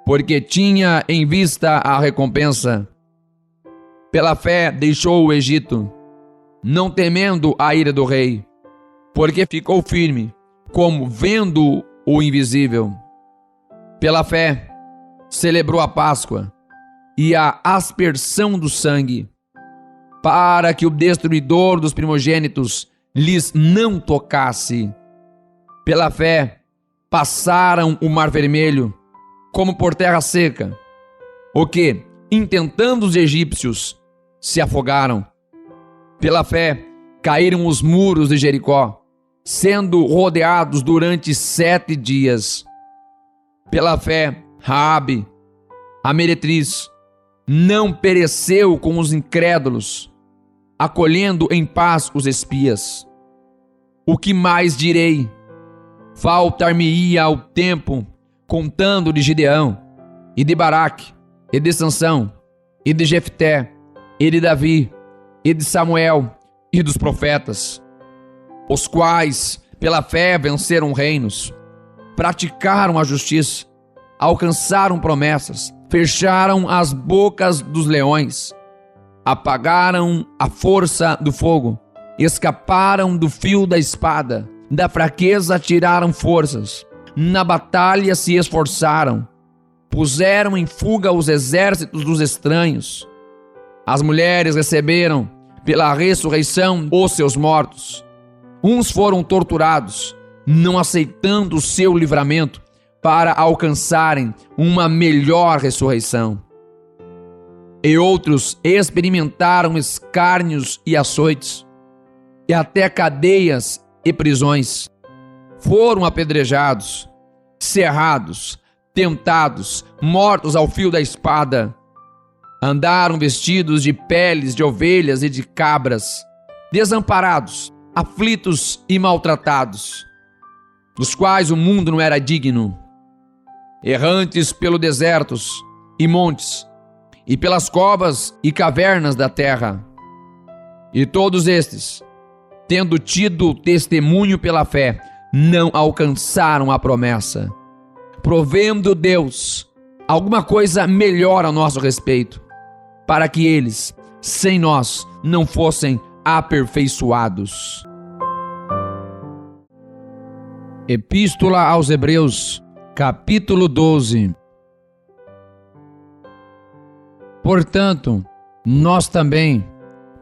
porque tinha em vista a recompensa. Pela fé deixou o Egito, não temendo a ira do rei, porque ficou firme, como vendo o invisível. Pela fé celebrou a Páscoa e a aspersão do sangue, para que o destruidor dos primogênitos lhes não tocasse. Pela fé passaram o Mar Vermelho como por terra seca, o que, intentando os egípcios, se afogaram. Pela fé caíram os muros de Jericó, sendo rodeados durante 7 dias. Pela fé, Raabe, a meretriz, não pereceu com os incrédulos, acolhendo em paz os espias. O que mais direi? Faltar-me-ia o tempo contando de Gideão, e de Baraque, e de Sansão, e de Jefté, e de Davi, e de Samuel, e dos profetas, os quais, pela fé, venceram reinos, praticaram a justiça, alcançaram promessas, fecharam as bocas dos leões, apagaram a força do fogo, escaparam do fio da espada, da fraqueza tiraram forças, na batalha se esforçaram, puseram em fuga os exércitos dos estranhos. As mulheres receberam pela ressurreição os seus mortos. Uns foram torturados, não aceitando o seu livramento, para alcançarem uma melhor ressurreição. E outros experimentaram escárnios e açoites, e até cadeias e prisões. Foram apedrejados, cerrados, tentados, mortos ao fio da espada. Andaram vestidos de peles de ovelhas e de cabras, desamparados, aflitos e maltratados, dos quais o mundo não era digno. Errantes pelos desertos e montes, e pelas covas e cavernas da terra. E todos estes, tendo tido testemunho pela fé, não alcançaram a promessa, provendo Deus alguma coisa melhor a nosso respeito, para que eles, sem nós, não fossem aperfeiçoados. Epístola aos Hebreus, capítulo 12. Portanto, nós também,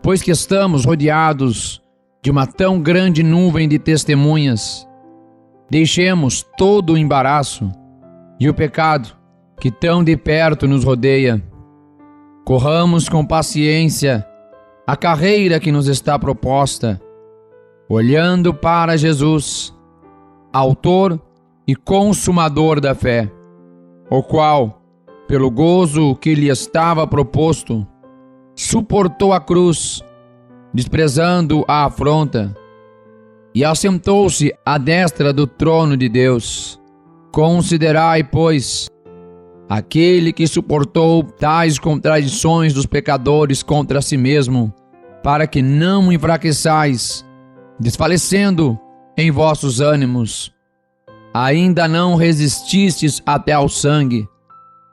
pois que estamos rodeados de uma tão grande nuvem de testemunhas, deixemos todo o embaraço e o pecado que tão de perto nos rodeia. Corramos com paciência a carreira que nos está proposta, olhando para Jesus, autor e consumador da fé, o qual, pelo gozo que lhe estava proposto, suportou a cruz, desprezando a afronta, e assentou-se à destra do trono de Deus. Considerai, pois, aquele que suportou tais contradições dos pecadores contra si mesmo, para que não enfraqueçais, desfalecendo em vossos ânimos. Ainda não resististes até ao sangue,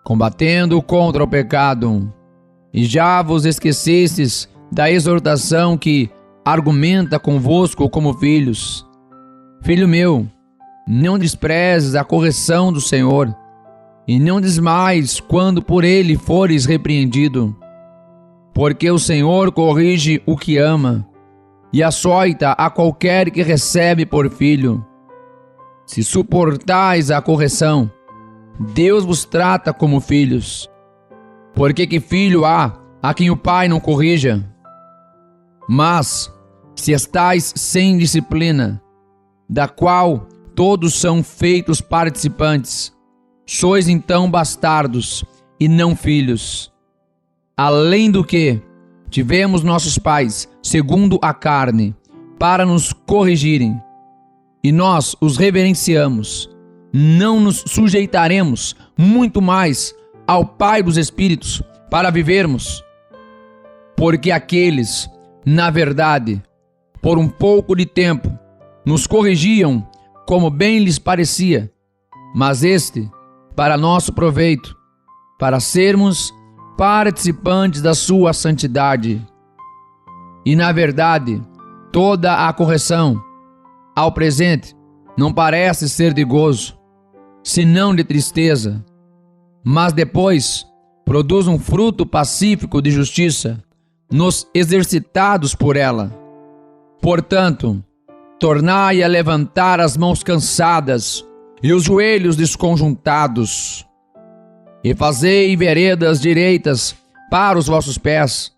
combatendo contra o pecado, e já vos esquecestes da exortação que argumenta convosco como filhos. Filho meu, não desprezes a correção do Senhor, e não desmaies quando por ele fores repreendido, porque o Senhor corrige o que ama, e açoita a qualquer que recebe por filho. Se suportais a correção, Deus vos trata como filhos. Porque que filho há a quem o pai não corrija? Mas, se estais sem disciplina, da qual todos são feitos participantes, sois então bastardos e não filhos. Além do que, tivemos nossos pais, segundo a carne, para nos corrigirem, e nós os reverenciamos. Não nos sujeitaremos muito mais ao Pai dos Espíritos para vivermos? Porque aqueles, na verdade, por um pouco de tempo, nos corrigiam como bem lhes parecia, mas este, para nosso proveito, para sermos participantes da sua santidade. E, na verdade, toda a correção, ao presente, não parece ser de gozo, senão de tristeza, mas depois produz um fruto pacífico de justiça, nos exercitados por ela. Portanto, tornai a levantar as mãos cansadas e os joelhos desconjuntados, e fazei veredas direitas para os vossos pés,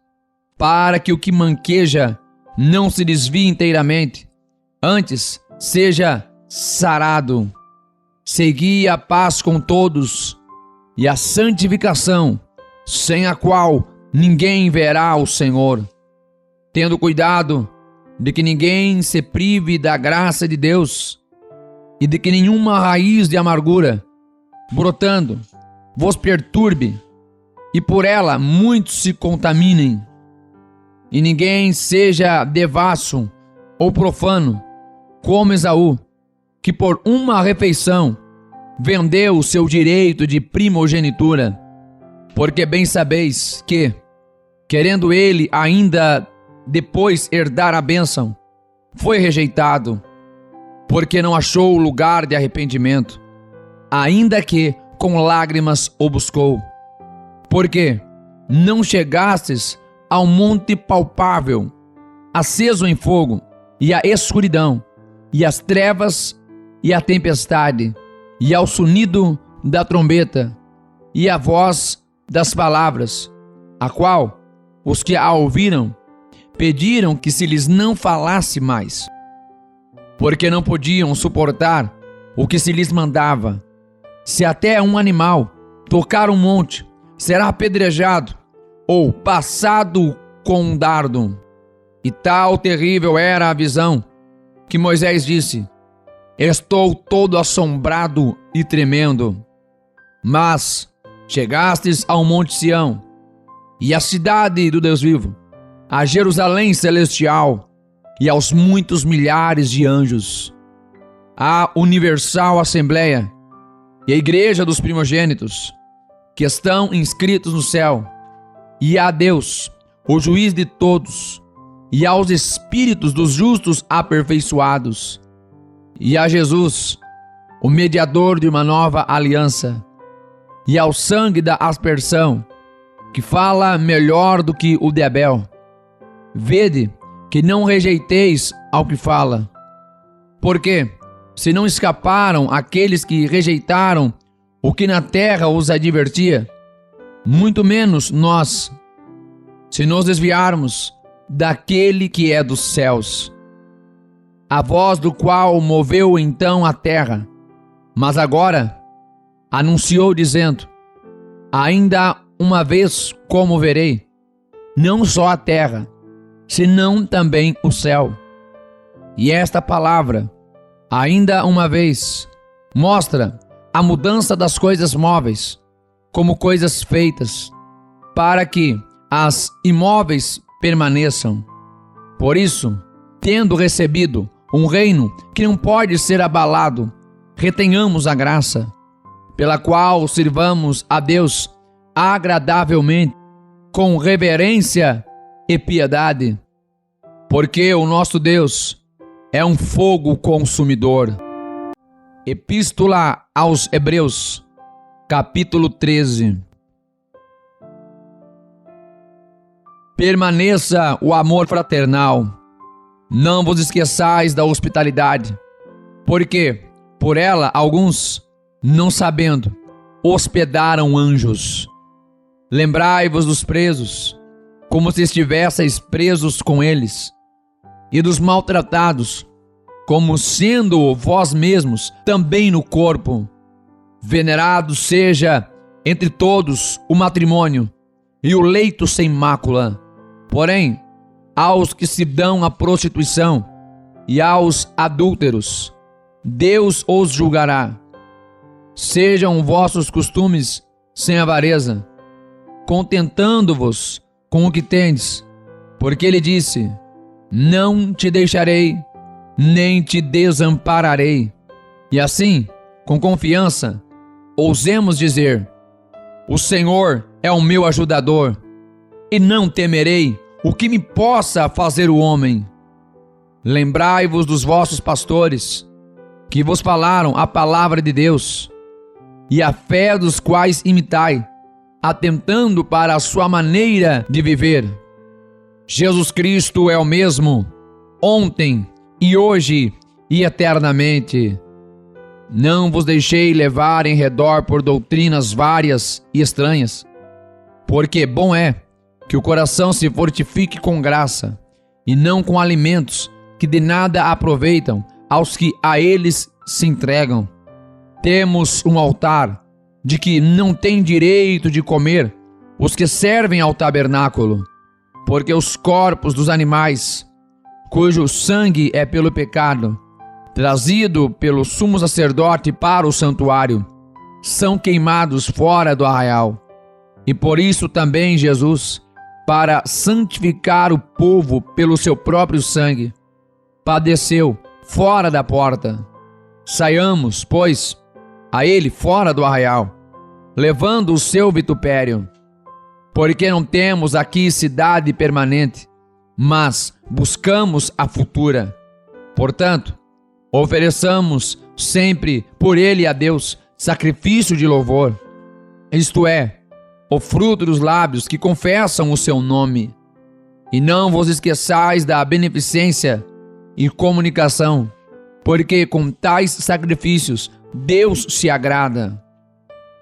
para que o que manqueja não se desvie inteiramente, antes seja sarado. Segui a paz com todos e a santificação, sem a qual ninguém verá o Senhor, tendo cuidado de que ninguém se prive da graça de Deus e de que nenhuma raiz de amargura, brotando, vos perturbe e por ela muitos se contaminem, e ninguém seja devasso ou profano, como Esaú, que por uma refeição vendeu o seu direito de primogenitura. Porque bem sabeis que, querendo ele ainda depois herdar a bênção, foi rejeitado, porque não achou lugar de arrependimento, ainda que com lágrimas o buscou. Porque não chegastes ao monte palpável, aceso em fogo, e a escuridão, e as trevas, e a tempestade, e ao sonido da trombeta, e a voz das palavras, a qual os que a ouviram pediram que se lhes não falasse mais, porque não podiam suportar o que se lhes mandava. Se até um animal tocar um monte, será apedrejado ou passado com um dardo. E tal terrível era a visão que Moisés disse: estou todo assombrado e tremendo. Mas chegastes ao monte Sião, e à cidade do Deus vivo, a Jerusalém celestial, e aos muitos milhares de anjos, à universal assembleia, e à igreja dos primogênitos, que estão inscritos no céu, e a Deus, o juiz de todos, e aos espíritos dos justos aperfeiçoados, e a Jesus, o mediador de uma nova aliança, e ao sangue da aspersão, que fala melhor do que o de Abel. Vede que não rejeiteis ao que fala. Porque, se não escaparam aqueles que rejeitaram o que na terra os advertia, muito menos nós, se nos desviarmos daquele que é dos céus, a voz do qual moveu então a terra, mas agora anunciou dizendo: ainda uma vez como verei, não só a terra, senão também o céu. E esta palavra, ainda uma vez, mostra a mudança das coisas móveis como coisas feitas, para que as imóveis permaneçam. Por isso, tendo recebido um reino que não pode ser abalado, retenhamos a graça, pela qual sirvamos a Deus agradavelmente, com reverência e piedade, porque o nosso Deus é um fogo consumidor. Epístola aos Hebreus, capítulo 13. Permaneça o amor fraternal. Não vos esqueçais da hospitalidade, porque por ela alguns, não sabendo, hospedaram anjos. Lembrai-vos dos presos, como se estivesseis presos com eles, e dos maltratados, como sendo vós mesmos também no corpo. Venerado seja entre todos o matrimônio e o leito sem mácula. Porém, aos que se dão à prostituição e aos adúlteros, Deus os julgará. Sejam vossos costumes sem avareza, contentando-vos com o que tendes, porque ele disse: não te deixarei, nem te desampararei. E assim, com confiança, ousemos dizer: o Senhor é o meu ajudador, e não temerei o que me possa fazer o homem. Lembrai-vos dos vossos pastores, que vos falaram a palavra de Deus, e a fé dos quais imitai, atentando para a sua maneira de viver. Jesus Cristo é o mesmo, ontem e hoje e eternamente. Não vos deixei levar em redor por doutrinas várias e estranhas, porque bom é que o coração se fortifique com graça, e não com alimentos que de nada aproveitam aos que a eles se entregam. Temos um altar de que não tem direito de comer os que servem ao tabernáculo, porque os corpos dos animais, cujo sangue é pelo pecado, trazido pelo sumo sacerdote para o santuário, são queimados fora do arraial. E por isso também Jesus, para santificar o povo pelo seu próprio sangue, padeceu fora da porta. Saiamos, pois, a ele fora do arraial, levando o seu vitupério. Porque não temos aqui cidade permanente, mas buscamos a futura. Portanto, ofereçamos sempre por ele a Deus sacrifício de louvor, isto é, o fruto dos lábios que confessam o seu nome. E não vos esqueçais da beneficência e comunicação, porque com tais sacrifícios Deus se agrada.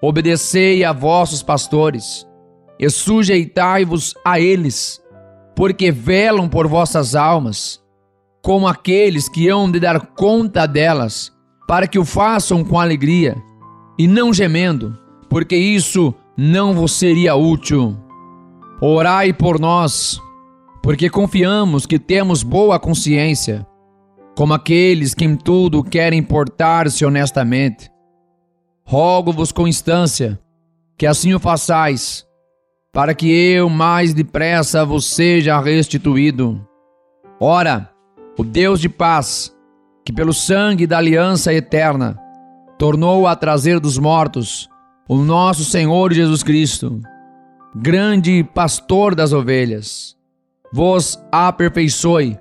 Obedecei a vossos pastores e sujeitai-vos a eles, porque velam por vossas almas, como aqueles que hão de dar conta delas, para que o façam com alegria e não gemendo, porque isso não vos seria útil. Orai por nós, porque confiamos que temos boa consciência, como aqueles que em tudo querem portar-se honestamente. Rogo-vos com instância que assim o façais, para que eu mais depressa vos seja restituído. Ora, o Deus de paz, que pelo sangue da aliança eterna tornou a trazer dos mortos o nosso Senhor Jesus Cristo, grande pastor das ovelhas, vos aperfeiçoe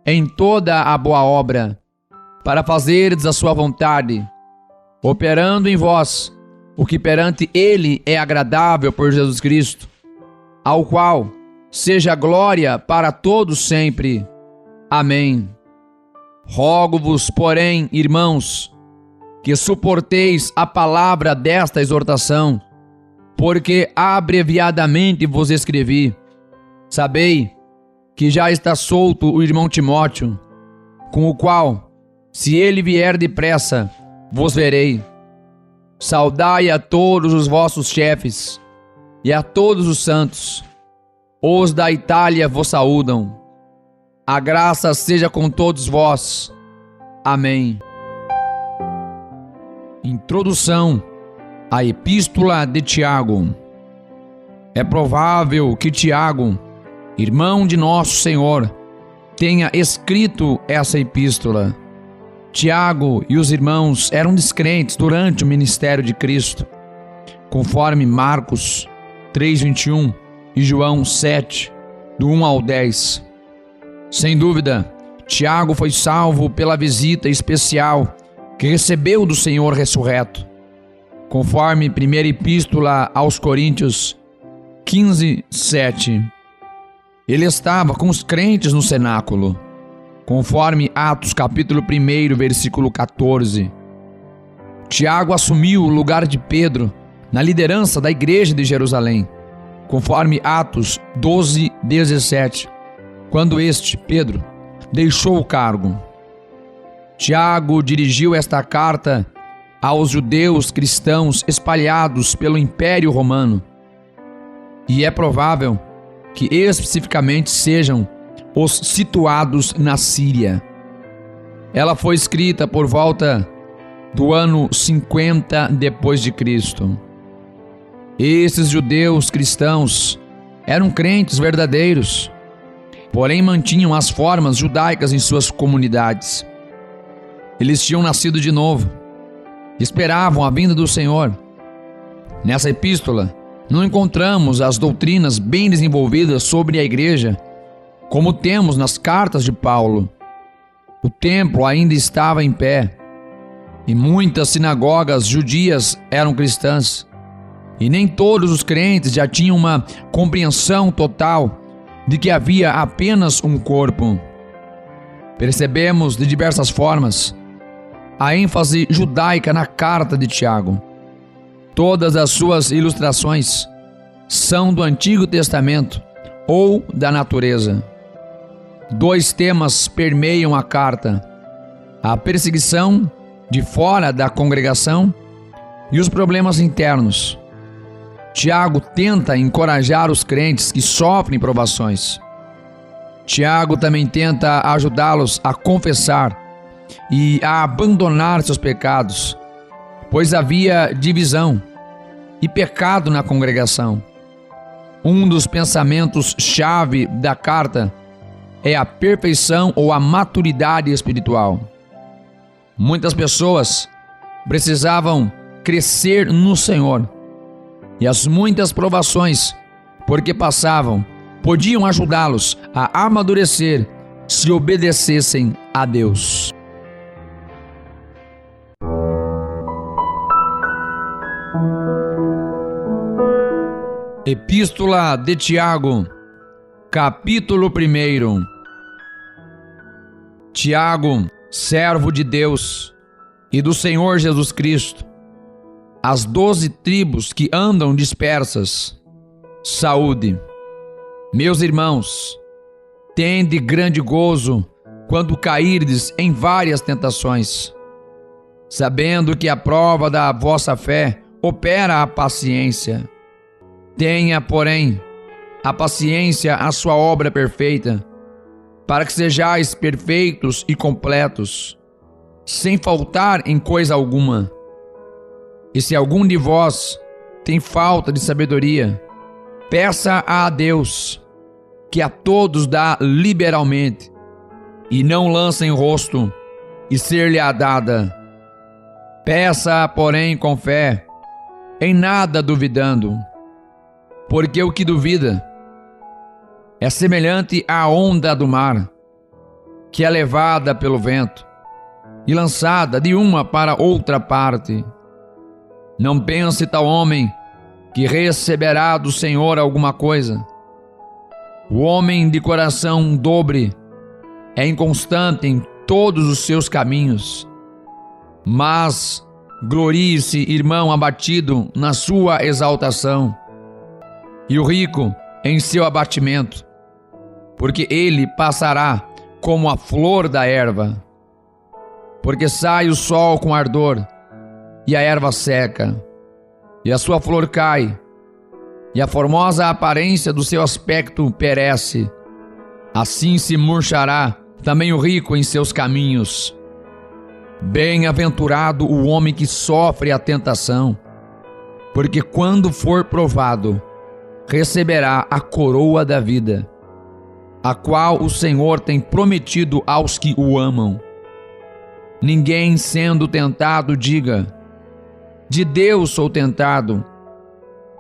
em toda a boa obra, para fazerdes a sua vontade, operando em vós o que perante ele é agradável por Jesus Cristo, ao qual seja glória para todos sempre. Amém. Rogo-vos, porém, irmãos, que suporteis a palavra desta exortação, porque abreviadamente vos escrevi. Sabei que já está solto o irmão Timóteo, com o qual, se ele vier depressa, vos verei. Saudai a todos os vossos chefes e a todos os santos. Os da Itália vos saúdam. A graça seja com todos vós. Amém. Introdução à Epístola de Tiago. É provável que Tiago, irmão de nosso Senhor, tenha escrito essa epístola. Tiago e os irmãos eram descrentes durante o ministério de Cristo, conforme Marcos 3:21 e João 7, do 1 ao 10. Sem dúvida, Tiago foi salvo pela visita especial que recebeu do Senhor ressurreto, conforme 1ª Epístola aos Coríntios 15:7. Ele estava com os crentes no cenáculo, conforme Atos capítulo 1, versículo 14. Tiago assumiu o lugar de Pedro na liderança da igreja de Jerusalém, conforme Atos 12:17, quando Pedro, deixou o cargo. Tiago dirigiu esta carta aos judeus cristãos espalhados pelo Império Romano, e é provável que especificamente sejam os situados na Síria. Ela foi escrita por volta do ano 50 depois de Cristo. Esses judeus cristãos eram crentes verdadeiros, porém mantinham as formas judaicas em suas comunidades. Eles tinham nascido de novo, esperavam a vinda do Senhor. Nessa epístola, não encontramos as doutrinas bem desenvolvidas sobre a igreja, como temos nas cartas de Paulo. O templo ainda estava em pé, e muitas sinagogas judias eram cristãs, e nem todos os crentes já tinham uma compreensão total de que havia apenas um corpo. Percebemos de diversas formas a ênfase judaica na carta de Tiago. Todas as suas ilustrações são do Antigo Testamento ou da natureza. 2 temas permeiam a carta: a perseguição de fora da congregação e os problemas internos. Tiago tenta encorajar os crentes que sofrem provações. Tiago também tenta ajudá-los a confessar e a abandonar seus pecados, pois havia divisão e pecado na congregação. Um dos pensamentos-chave da carta é a perfeição ou a maturidade espiritual. Muitas pessoas precisavam crescer no Senhor, e as muitas provações porque passavam podiam ajudá-los a amadurecer se obedecessem a Deus. Epístola de Tiago, capítulo 1. Tiago, servo de Deus e do Senhor Jesus Cristo, as 12 tribos que andam dispersas, saúde. Meus irmãos, tende grande gozo quando cairdes em várias tentações, sabendo que a prova da vossa fé opera a paciência. Tenha, porém, a paciência a sua obra perfeita, para que sejais perfeitos e completos, sem faltar em coisa alguma. E se algum de vós tem falta de sabedoria, peça a Deus, que a todos dá liberalmente, e não lança em rosto, e ser-lhe-á dada. Peça, porém, com fé, em nada duvidando, porque o que duvida é semelhante à onda do mar, que é levada pelo vento e lançada de uma para outra parte. Não pense tal homem que receberá do Senhor alguma coisa. O homem de coração dobre é inconstante em todos os seus caminhos, mas glorie-se, irmão abatido, na sua exaltação, e o rico em seu abatimento, porque ele passará como a flor da erva. Porque sai o sol com ardor, e a erva seca, e a sua flor cai, e a formosa aparência do seu aspecto perece. Assim se murchará também o rico em seus caminhos. Bem-aventurado o homem que sofre a tentação, porque quando for provado, receberá a coroa da vida, a qual o Senhor tem prometido aos que o amam. Ninguém sendo tentado diga: de Deus sou tentado,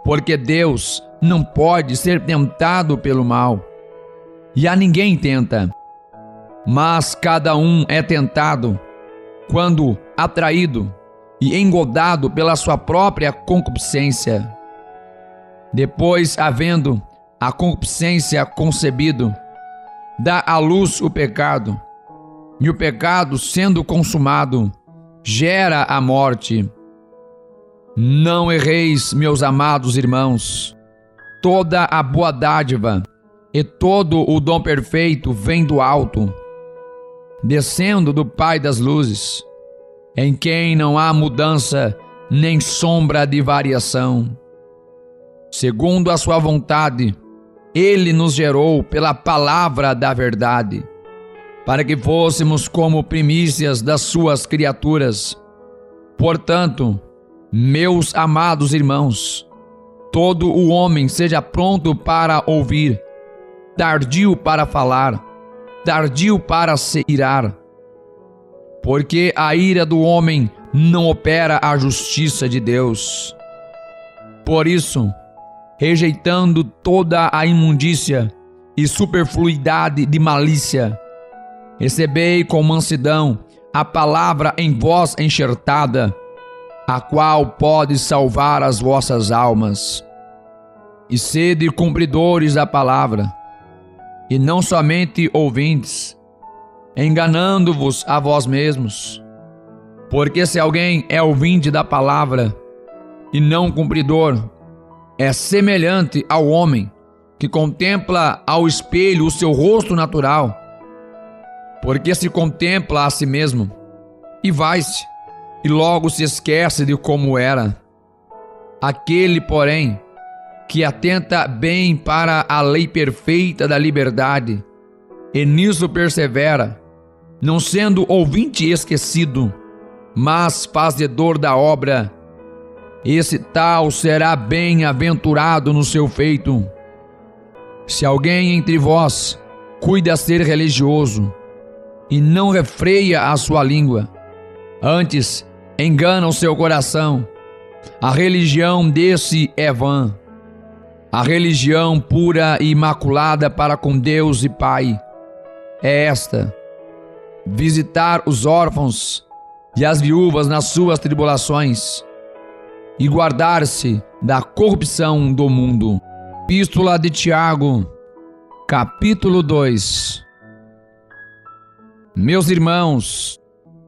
porque Deus não pode ser tentado pelo mal, e a ninguém tenta. Mas cada um é tentado quando atraído e engodado pela sua própria concupiscência. Depois, havendo a concupiscência concebido, dá à luz o pecado, e o pecado, sendo consumado, gera a morte. Não erreis, meus amados irmãos. Toda a boa dádiva e todo o dom perfeito vem do alto, descendo do Pai das luzes, em quem não há mudança nem sombra de variação. Segundo a sua vontade, Ele nos gerou pela palavra da verdade, para que fôssemos como primícias das suas criaturas. Portanto, meus amados irmãos, todo o homem seja pronto para ouvir, tardio para falar, tardio para se irar, porque a ira do homem não opera a justiça de Deus. Por isso, rejeitando toda a imundícia e superfluidade de malícia, recebei com mansidão a palavra em vós enxertada, a qual pode salvar as vossas almas. E sede cumpridores da palavra, e não somente ouvintes, enganando-vos a vós mesmos. Porque se alguém é ouvinte da palavra e não cumpridor, é semelhante ao homem que contempla ao espelho o seu rosto natural, porque se contempla a si mesmo e vai-se, e logo se esquece de como era. Aquele, porém, que atenta bem para a lei perfeita da liberdade, e nisso persevera, não sendo ouvinte esquecido, mas fazedor da obra, esse tal será bem-aventurado no seu feito. Se alguém entre vós cuida ser religioso, e não refreia a sua língua, antes engana o seu coração, a religião desse é vã. A religião pura e imaculada para com Deus e Pai é esta: visitar os órfãos e as viúvas nas suas tribulações e guardar-se da corrupção do mundo. Epístola de Tiago, capítulo 2. Meus irmãos,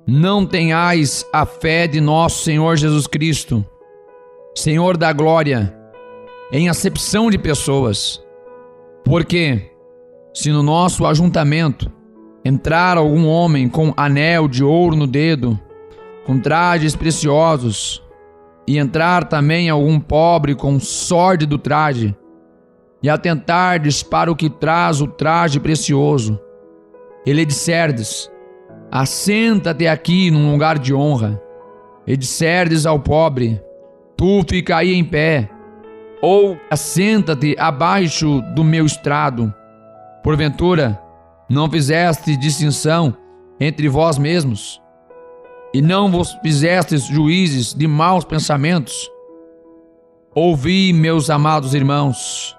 não tenhais a fé de nosso Senhor Jesus Cristo, Senhor da glória, em acepção de pessoas. Porque, se no nosso ajuntamento entrar algum homem com anel de ouro no dedo, com trajes preciosos, e entrar também algum pobre com sórdido traje, e atentardes para o que traz o traje precioso, e lhe disserdes: assenta-te aqui num lugar de honra, e disserdes ao pobre: tu fica aí em pé, ou assenta-te abaixo do meu estrado. Porventura, não fizeste distinção entre vós mesmos, e não vos fizestes juízes de maus pensamentos? Ouvi, meus amados irmãos,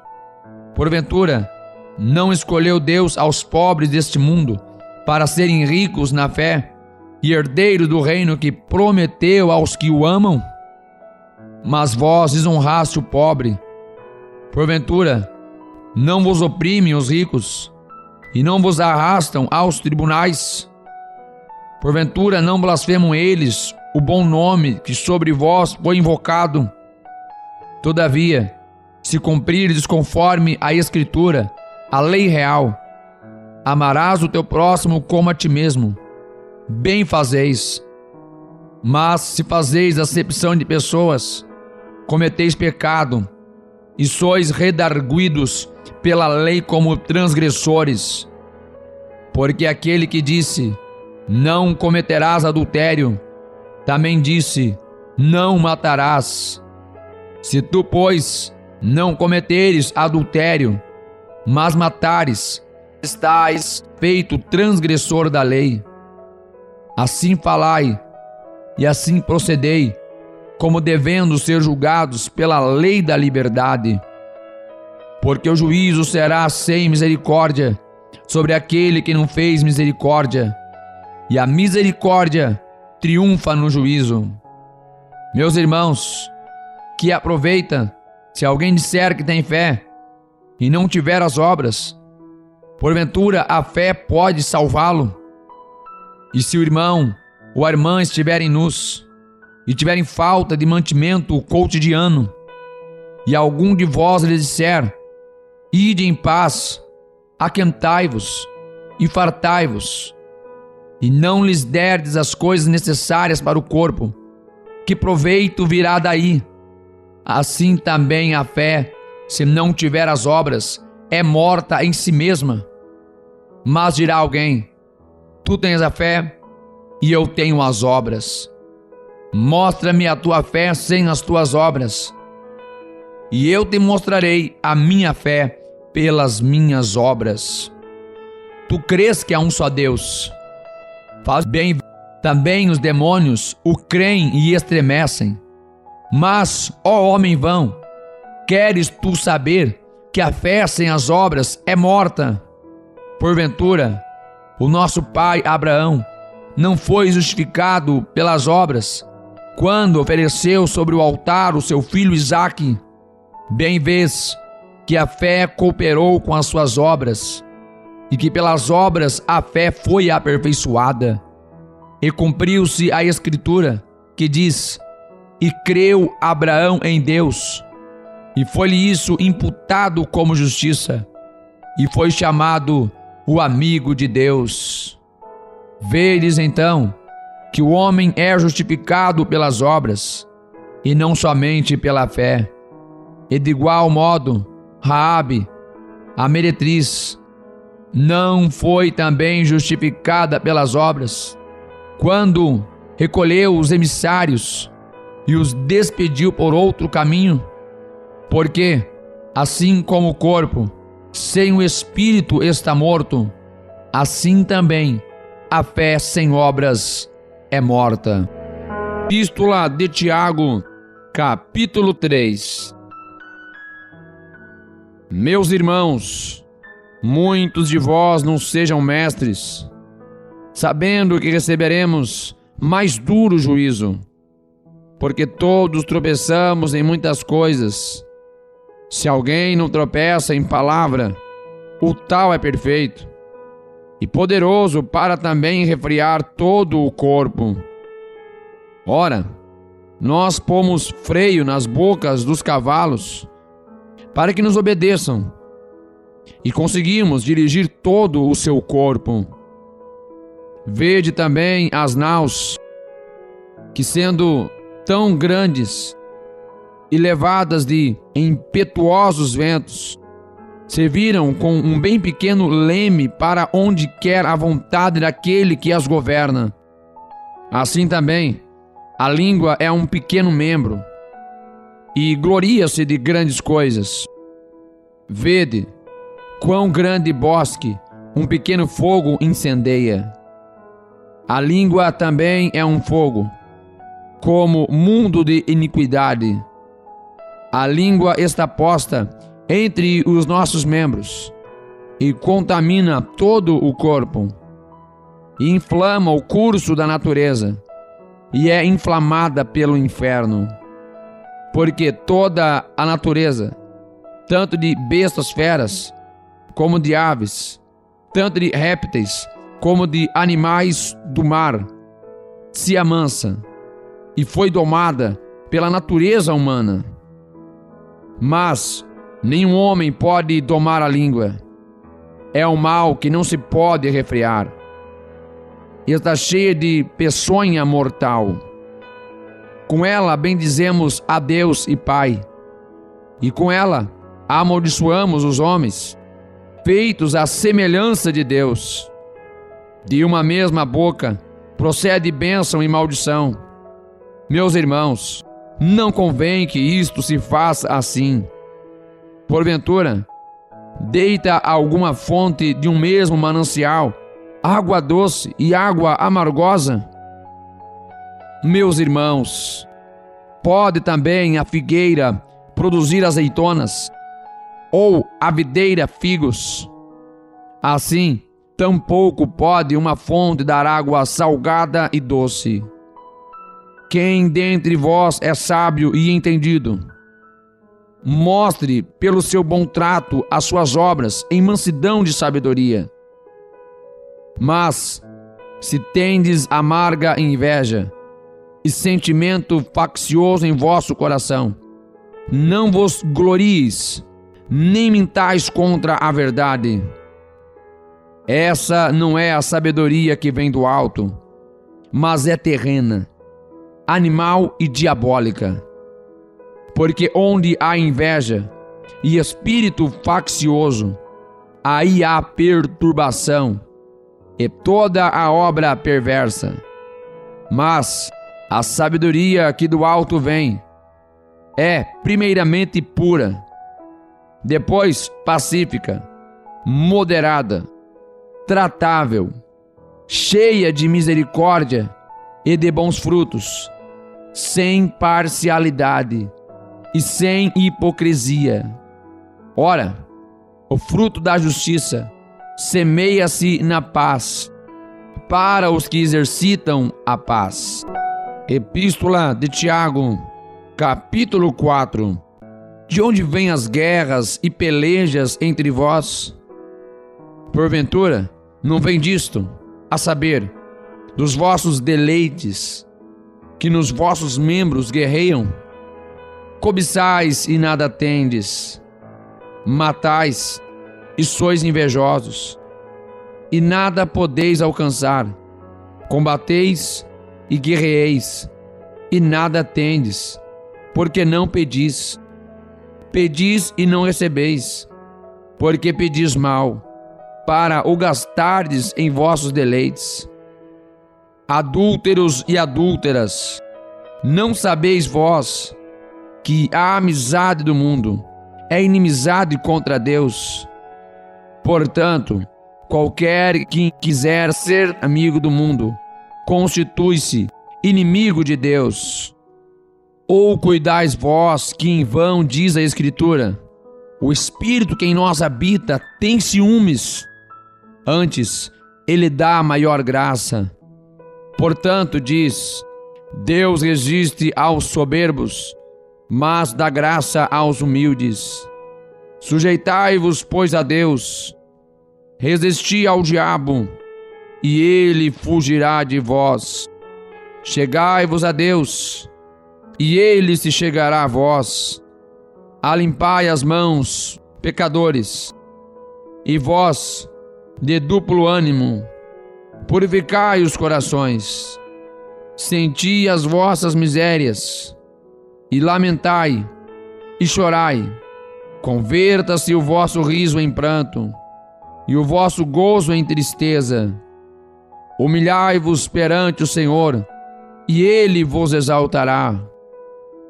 porventura, não escolheu Deus aos pobres deste mundo para serem ricos na fé e herdeiros do reino que prometeu aos que o amam? Mas vós desonraste o pobre. Porventura, não vos oprimem os ricos e não vos arrastam aos tribunais? Porventura, não blasfemam eles o bom nome que sobre vós foi invocado? Todavia, se cumprirdes conforme a Escritura, a lei real: amarás o teu próximo como a ti mesmo, bem fazeis. Mas se fazeis acepção de pessoas, cometeis pecado, e sois redarguidos pela lei como transgressores. Porque aquele que disse: não cometerás adultério, também disse: não matarás. Se tu, pois, não cometeres adultério, mas matares, estás feito transgressor da lei. Assim falai, e assim procedei, como devendo ser julgados pela lei da liberdade. Porque o juízo será sem misericórdia sobre aquele que não fez misericórdia, e a misericórdia triunfa no juízo. Meus irmãos, que aproveita se alguém disser que tem fé e não tiver as obras? Porventura a fé pode salvá-lo? E se o irmão ou a irmã estiverem nus e tiverem falta de mantimento cotidiano, e algum de vós lhes disser: ide em paz, aquentai-vos e fartai-vos, e não lhes derdes as coisas necessárias para o corpo, que proveito virá daí? Assim também a fé, se não tiver as obras, é morta em si mesma. Mas dirá alguém: tu tens a fé e eu tenho as obras. Mostra-me a tua fé sem as tuas obras, e eu te mostrarei a minha fé pelas minhas obras. Tu crês que há um só Deus? Faz bem. Também os demônios o creem e estremecem. Mas, ó homem vão, queres tu saber que a fé sem as obras é morta? Porventura, o nosso pai Abraão não foi justificado pelas obras quando ofereceu sobre o altar o seu filho Isaque? Bem vês que a fé cooperou com as suas obras, e que pelas obras a fé foi aperfeiçoada. E cumpriu-se a Escritura, que diz: e creu Abraão em Deus, e foi-lhe isso imputado como justiça, e foi chamado o amigo de Deus. Vedes então que o homem é justificado pelas obras, e não somente pela fé. E de igual modo, Raabe, a meretriz, não foi também justificada pelas obras, quando recolheu os emissários e os despediu por outro caminho? Porque, assim como o corpo sem o espírito está morto, assim também a fé sem obras é morta. Epístola de Tiago, capítulo 3. Meus irmãos, muitos de vós não sejam mestres, sabendo que receberemos mais duro juízo, porque todos tropeçamos em muitas coisas. Se alguém não tropeça em palavra, o tal é perfeito e poderoso para também refriar todo o corpo. Ora, nós pomos freio nas bocas dos cavalos para que nos obedeçam, e conseguimos dirigir todo o seu corpo. Vede também as naus, que sendo tão grandes e levadas de impetuosos ventos, serviram com um bem pequeno leme para onde quer a vontade daquele que as governa. Assim também, a língua é um pequeno membro, e gloria-se de grandes coisas. Vede quão grande bosque um pequeno fogo incendeia. A língua também é um fogo, como mundo de iniquidade. A língua está posta entre os nossos membros e contamina todo o corpo, e inflama o curso da natureza, e é inflamada pelo inferno. Porque toda a natureza, tanto de bestas feras, como de aves, tanto de répteis, como de animais do mar, se amansa e foi domada pela natureza humana. Mas nenhum homem pode domar a língua. É um mal que não se pode refrear. E está cheia de peçonha mortal. Com ela bendizemos a Deus e Pai, e com ela amaldiçoamos os homens, feitos à semelhança de Deus. De uma mesma boca procede bênção e maldição. Meus irmãos, não convém que isto se faça assim. Porventura, deita alguma fonte de um mesmo manancial água doce e água amargosa? Meus irmãos, pode também a figueira produzir azeitonas, ou a videira figos? Assim, tampouco pode uma fonte dar água salgada e doce. Quem dentre vós é sábio e entendido, mostre pelo seu bom trato as suas obras em mansidão de sabedoria. Mas, se tendes amarga inveja e sentimento faccioso em vosso coração, não vos glorieis, nem mintais contra a verdade. Essa não é a sabedoria que vem do alto, mas é terrena, animal e diabólica. Porque onde há inveja e espírito faccioso, aí há perturbação e toda a obra perversa. Mas a sabedoria que do alto vem é primeiramente pura, depois pacífica, moderada, tratável, cheia de misericórdia e de bons frutos, sem parcialidade e sem hipocrisia. Ora, o fruto da justiça semeia-se na paz, para os que exercitam a paz. Epístola de Tiago, capítulo 4. De onde vêm as guerras e pelejas entre vós? Porventura, não vem disto, a saber, dos vossos deleites, que nos vossos membros guerreiam? Cobiçais e nada tendes, matais e sois invejosos, e nada podeis alcançar. Combateis e guerreeis, e nada tendes, porque não pedis. Pedis e não recebeis, porque pedis mal, para o gastardes em vossos deleites. Adúlteros e adúlteras, não sabeis vós que a amizade do mundo é inimizade contra Deus? Portanto, qualquer que quiser ser amigo do mundo, constitui-se inimigo de Deus. Ou cuidais vós que em vão diz a Escritura: O Espírito que em nós habita tem ciúmes. Antes, ele dá maior graça. Portanto, diz: Deus resiste aos soberbos, mas dá graça aos humildes. Sujeitai-vos, pois, a Deus. Resisti ao diabo, e ele fugirá de vós. Chegai-vos a Deus, e ele se chegará a vós. Alimpai as mãos, pecadores, e vós, de duplo ânimo, purificai os corações. Senti as vossas misérias, e lamentai, e chorai. Converta-se o vosso riso em pranto, e o vosso gozo em tristeza. Humilhai-vos perante o Senhor, e Ele vos exaltará.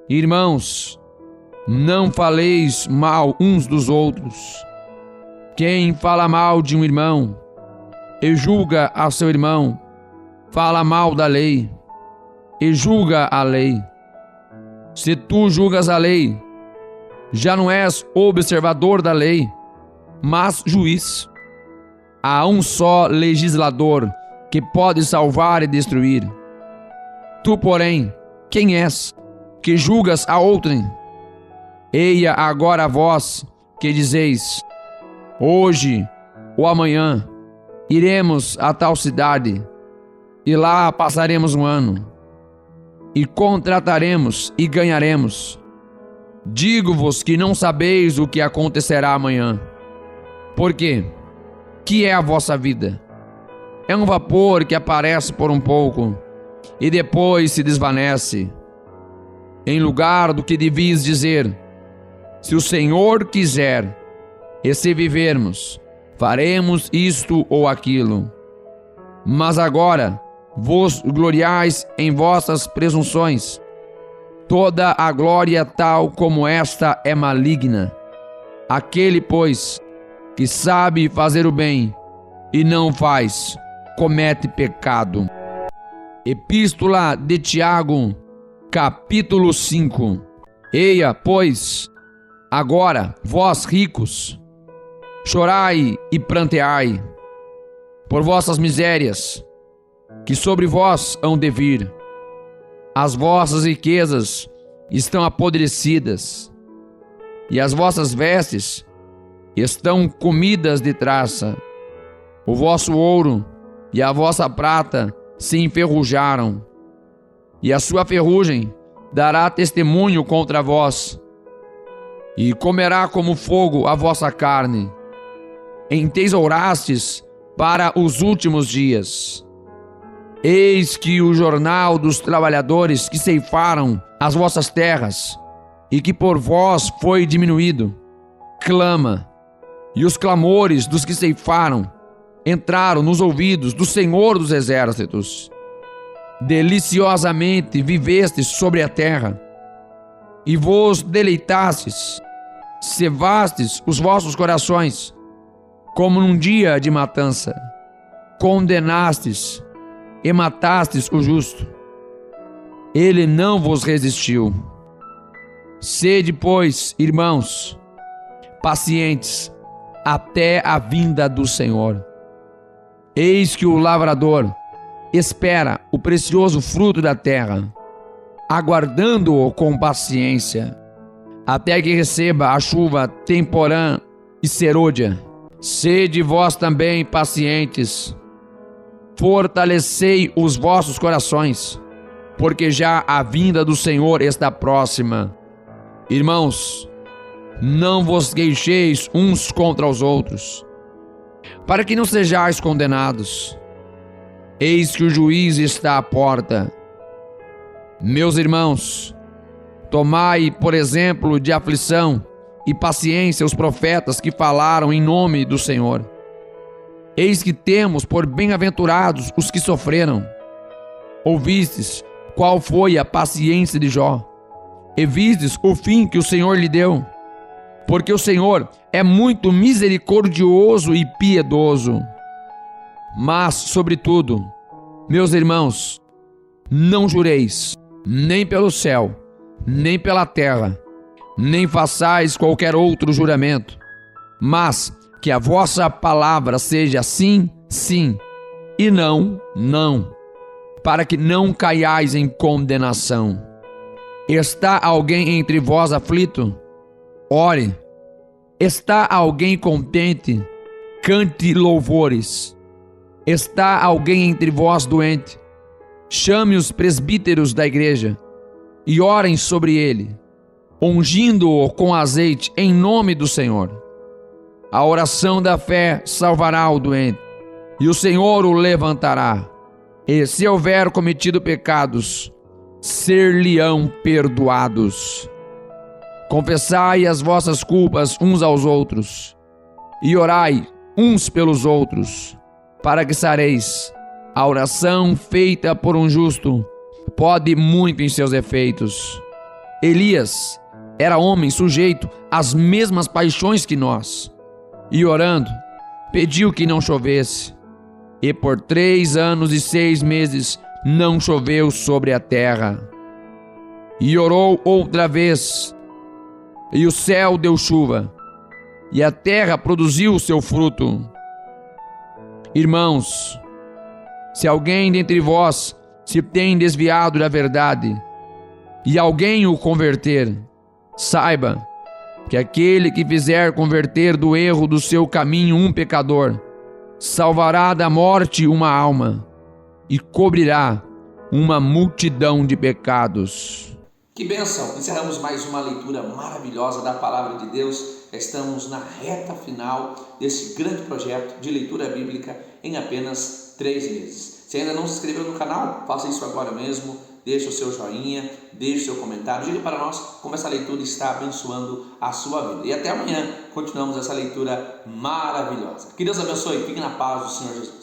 Irmãos, não faleis mal uns dos outros. Quem fala mal de um irmão e julga a seu irmão, fala mal da lei e julga a lei. Se tu julgas a lei, já não és observador da lei, mas juiz. Há um só legislador que pode salvar e destruir. Tu, porém, quem és, que julgas a outrem? Eia agora a vós que dizeis: hoje ou amanhã iremos a tal cidade, e lá passaremos um ano, e contrataremos e ganharemos. Digo-vos que não sabeis o que acontecerá amanhã. Por quê? Que é a vossa vida? É um vapor que aparece por um pouco e depois se desvanece. Em lugar do que devias dizer: se o Senhor quiser, e se vivermos, faremos isto ou aquilo. Mas agora vos gloriais em vossas presunções. Toda a glória tal como esta é maligna. Aquele, pois, que sabe fazer o bem e não faz, comete pecado. Epístola de Tiago, capítulo 5. Eia, pois, agora, vós ricos, chorai e pranteai por vossas misérias, que sobre vós hão de vir. As vossas riquezas estão apodrecidas, e as vossas vestes estão comidas de traça. O vosso ouro e a vossa prata se enferrujaram, e a sua ferrugem dará testemunho contra vós, e comerá como fogo a vossa carne. Entesourastes para os últimos dias. Eis que o jornal dos trabalhadores que ceifaram as vossas terras, e que por vós foi diminuído, clama, e os clamores dos que ceifaram entraram nos ouvidos do Senhor dos Exércitos. Deliciosamente vivestes sobre a terra, e vos deleitastes, cevastes os vossos corações, como num dia de matança. Condenastes e matastes o justo. Ele não vos resistiu. Sede, pois, irmãos, pacientes até a vinda do Senhor. Eis que o lavrador espera o precioso fruto da terra, aguardando-o com paciência, até que receba a chuva temporã e serôdia. Sede vós também pacientes, fortalecei os vossos corações, porque já a vinda do Senhor está próxima. Irmãos, não vos queixeis uns contra os outros, para que não sejais condenados. Eis que o juiz está à porta. Meus irmãos, tomai, por exemplo, de aflição e paciência os profetas que falaram em nome do Senhor. Eis que temos por bem-aventurados os que sofreram. Ouvistes qual foi a paciência de Jó, e vistes o fim que o Senhor lhe deu. Porque o Senhor é muito misericordioso e piedoso. Mas, sobretudo, meus irmãos, não jureis, nem pelo céu, nem pela terra, nem façais qualquer outro juramento, mas que a vossa palavra seja sim, sim, e não, não, para que não caiais em condenação. Está alguém entre vós aflito? Ore. Está alguém contente? Cante louvores. Está alguém entre vós doente? Chame os presbíteros da igreja e orem sobre ele, ungindo-o com azeite em nome do Senhor. A oração da fé salvará o doente, e o Senhor o levantará. E se houver cometido pecados, ser-lhe-ão perdoados. Confessai as vossas culpas uns aos outros, e orai uns pelos outros, para que sareis. A oração feita por um justo pode muito em seus efeitos. Elias era homem sujeito às mesmas paixões que nós, e orando, pediu que não chovesse. E por 3 anos e 6 meses não choveu sobre a terra. E orou outra vez, e o céu deu chuva, e a terra produziu o seu fruto. Irmãos, se alguém dentre vós se tem desviado da verdade, e alguém o converter, saiba que aquele que fizer converter do erro do seu caminho um pecador, salvará da morte uma alma, e cobrirá uma multidão de pecados. Que bênção! Encerramos mais uma leitura maravilhosa da Palavra de Deus. Estamos na reta final desse grande projeto de leitura bíblica em apenas 3 meses. Se ainda não se inscreveu no canal, faça isso agora mesmo. Deixe o seu joinha, deixe o seu comentário. Diga para nós como essa leitura está abençoando a sua vida. E até amanhã continuamos essa leitura maravilhosa. Que Deus abençoe. Fique na paz do Senhor Jesus.